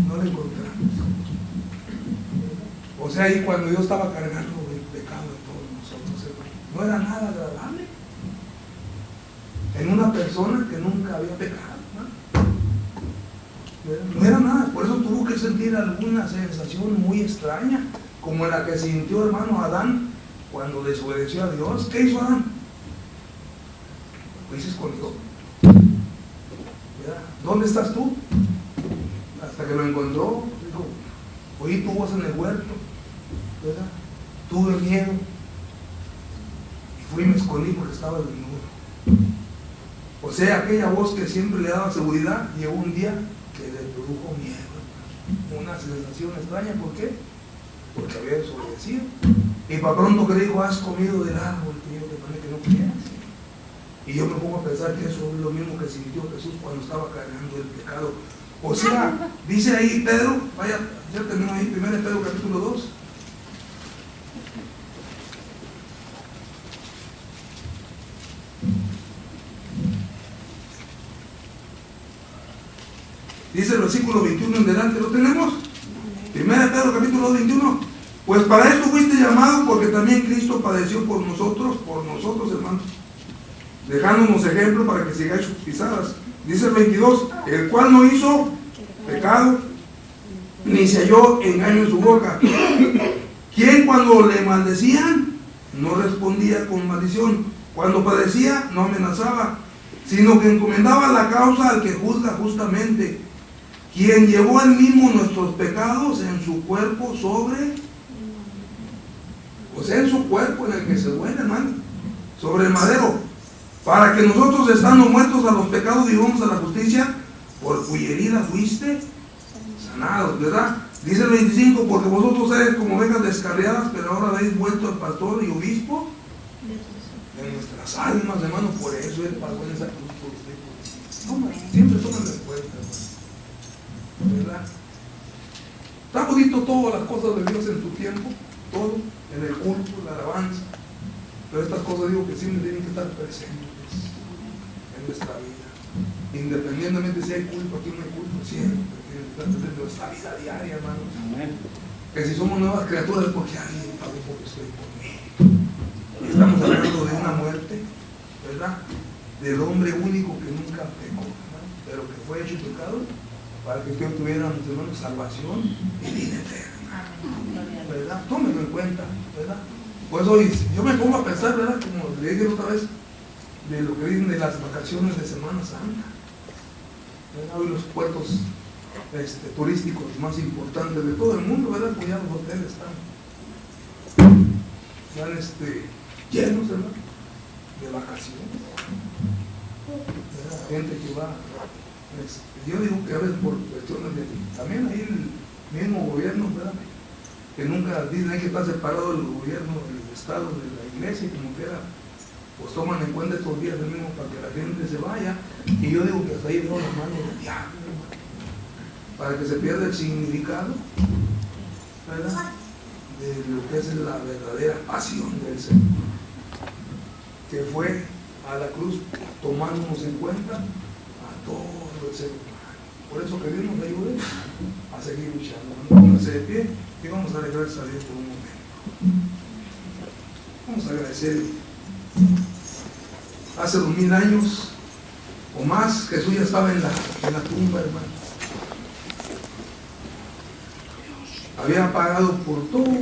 no la encontramos. O sea, ahí cuando Dios estaba cargando el pecado de todos nosotros, hermano, no era nada agradable en una persona que nunca había pecado, ¿no? No era nada. Por eso tuvo que sentir alguna sensación muy extraña, como la que sintió, hermano, Adán cuando desobedeció a Dios. ¿Qué hizo Adán? Pues se escondió. ¿Verdad? ¿Dónde estás tú? Hasta que lo encontró, dijo, oí tu voz en el huerto, ¿verdad? Tuve miedo y fui y me escondí porque estaba desnudo. O sea, aquella voz que siempre le daba seguridad, llegó un día que le produjo miedo, una sensación extraña. ¿Por qué? Porque había desobedecido. Y para pronto que dijo, has comido del árbol que yo te mandé que no quieras. Y yo me pongo a pensar que eso es lo mismo que sintió Jesús cuando estaba cargando el pecado. O sea, dice ahí Pedro, vaya, ya termino ahí, 1 Pedro capítulo 2. Dice el versículo 21 en delante, ¿lo tenemos? 1 Pedro capítulo 2, 21. Pues para esto fuiste llamado, porque también Cristo padeció por nosotros, hermanos, dejándonos ejemplo para que sigáis sus pisadas. Dice el 22, el cual no hizo pecado, ni se halló engaño en su boca, quien cuando le maldecían, no respondía con maldición, cuando padecía, no amenazaba, sino que encomendaba la causa al que juzga justamente, quien llevó él mismo nuestros pecados en su cuerpo sobre, o sea, en su cuerpo en el que se muere, hermano, sobre el madero, para que nosotros, estando muertos a los pecados, vivamos a la justicia, por cuya herida fuiste sanados, ¿verdad? Dice el 25, porque vosotros eres como ovejas descarriadas, pero ahora habéis vuelto al pastor y obispo de nuestras almas, hermano. Por eso Él pagó en esa cruz por usted. Siempre toman en cuenta, hermano, ¿verdad? Está bonito todas las cosas de Dios en su tiempo, todo, en el culto, la alabanza, Pero estas cosas digo que siempre tienen que estar presentes en nuestra vida. Independientemente si hay culpa, aquí no hay culpa, siempre tiene que estar presente en nuestra vida diaria, hermanos. Que si somos nuevas criaturas es porque alguien pagó por usted y por mí. Y estamos hablando de una muerte, ¿verdad? Del hombre único que nunca pecó, ¿verdad? Pero que fue hecho pecado para que usted tuviera, hermanos, salvación y vida eterna, ¿verdad? Tómenlo en cuenta, ¿verdad? Pues hoy yo me pongo a pensar, ¿verdad? Como le dije otra vez, de lo que dicen de las vacaciones de Semana Santa, ¿verdad? Hoy los puertos turísticos más importantes de todo el mundo, ¿verdad? Pues ya los hoteles están llenos, ¿verdad? De vacaciones, ¿verdad? Gente que va, yo digo que a veces por cuestiones de, también ahí el mismo gobierno, ¿verdad? Que nunca dicen hay que estar separado del gobierno, del Estado, de la iglesia, como quiera, pues toman en cuenta estos días del mismo para que la gente se vaya, y yo digo que hasta ahí veo la mano del diablo, para que se pierda el significado, ¿verdad? De lo que es la verdadera pasión del Señor, que fue a la cruz tomándonos en cuenta a todo el ser humano. Por eso que Dios nos ayude a seguir luchando. Pónganse de pie y vamos a darle gracias a Dios por un momento. Vamos a agradecer. Hace 2000 años o más Jesús ya estaba en la tumba, hermano. Había pagado por todo.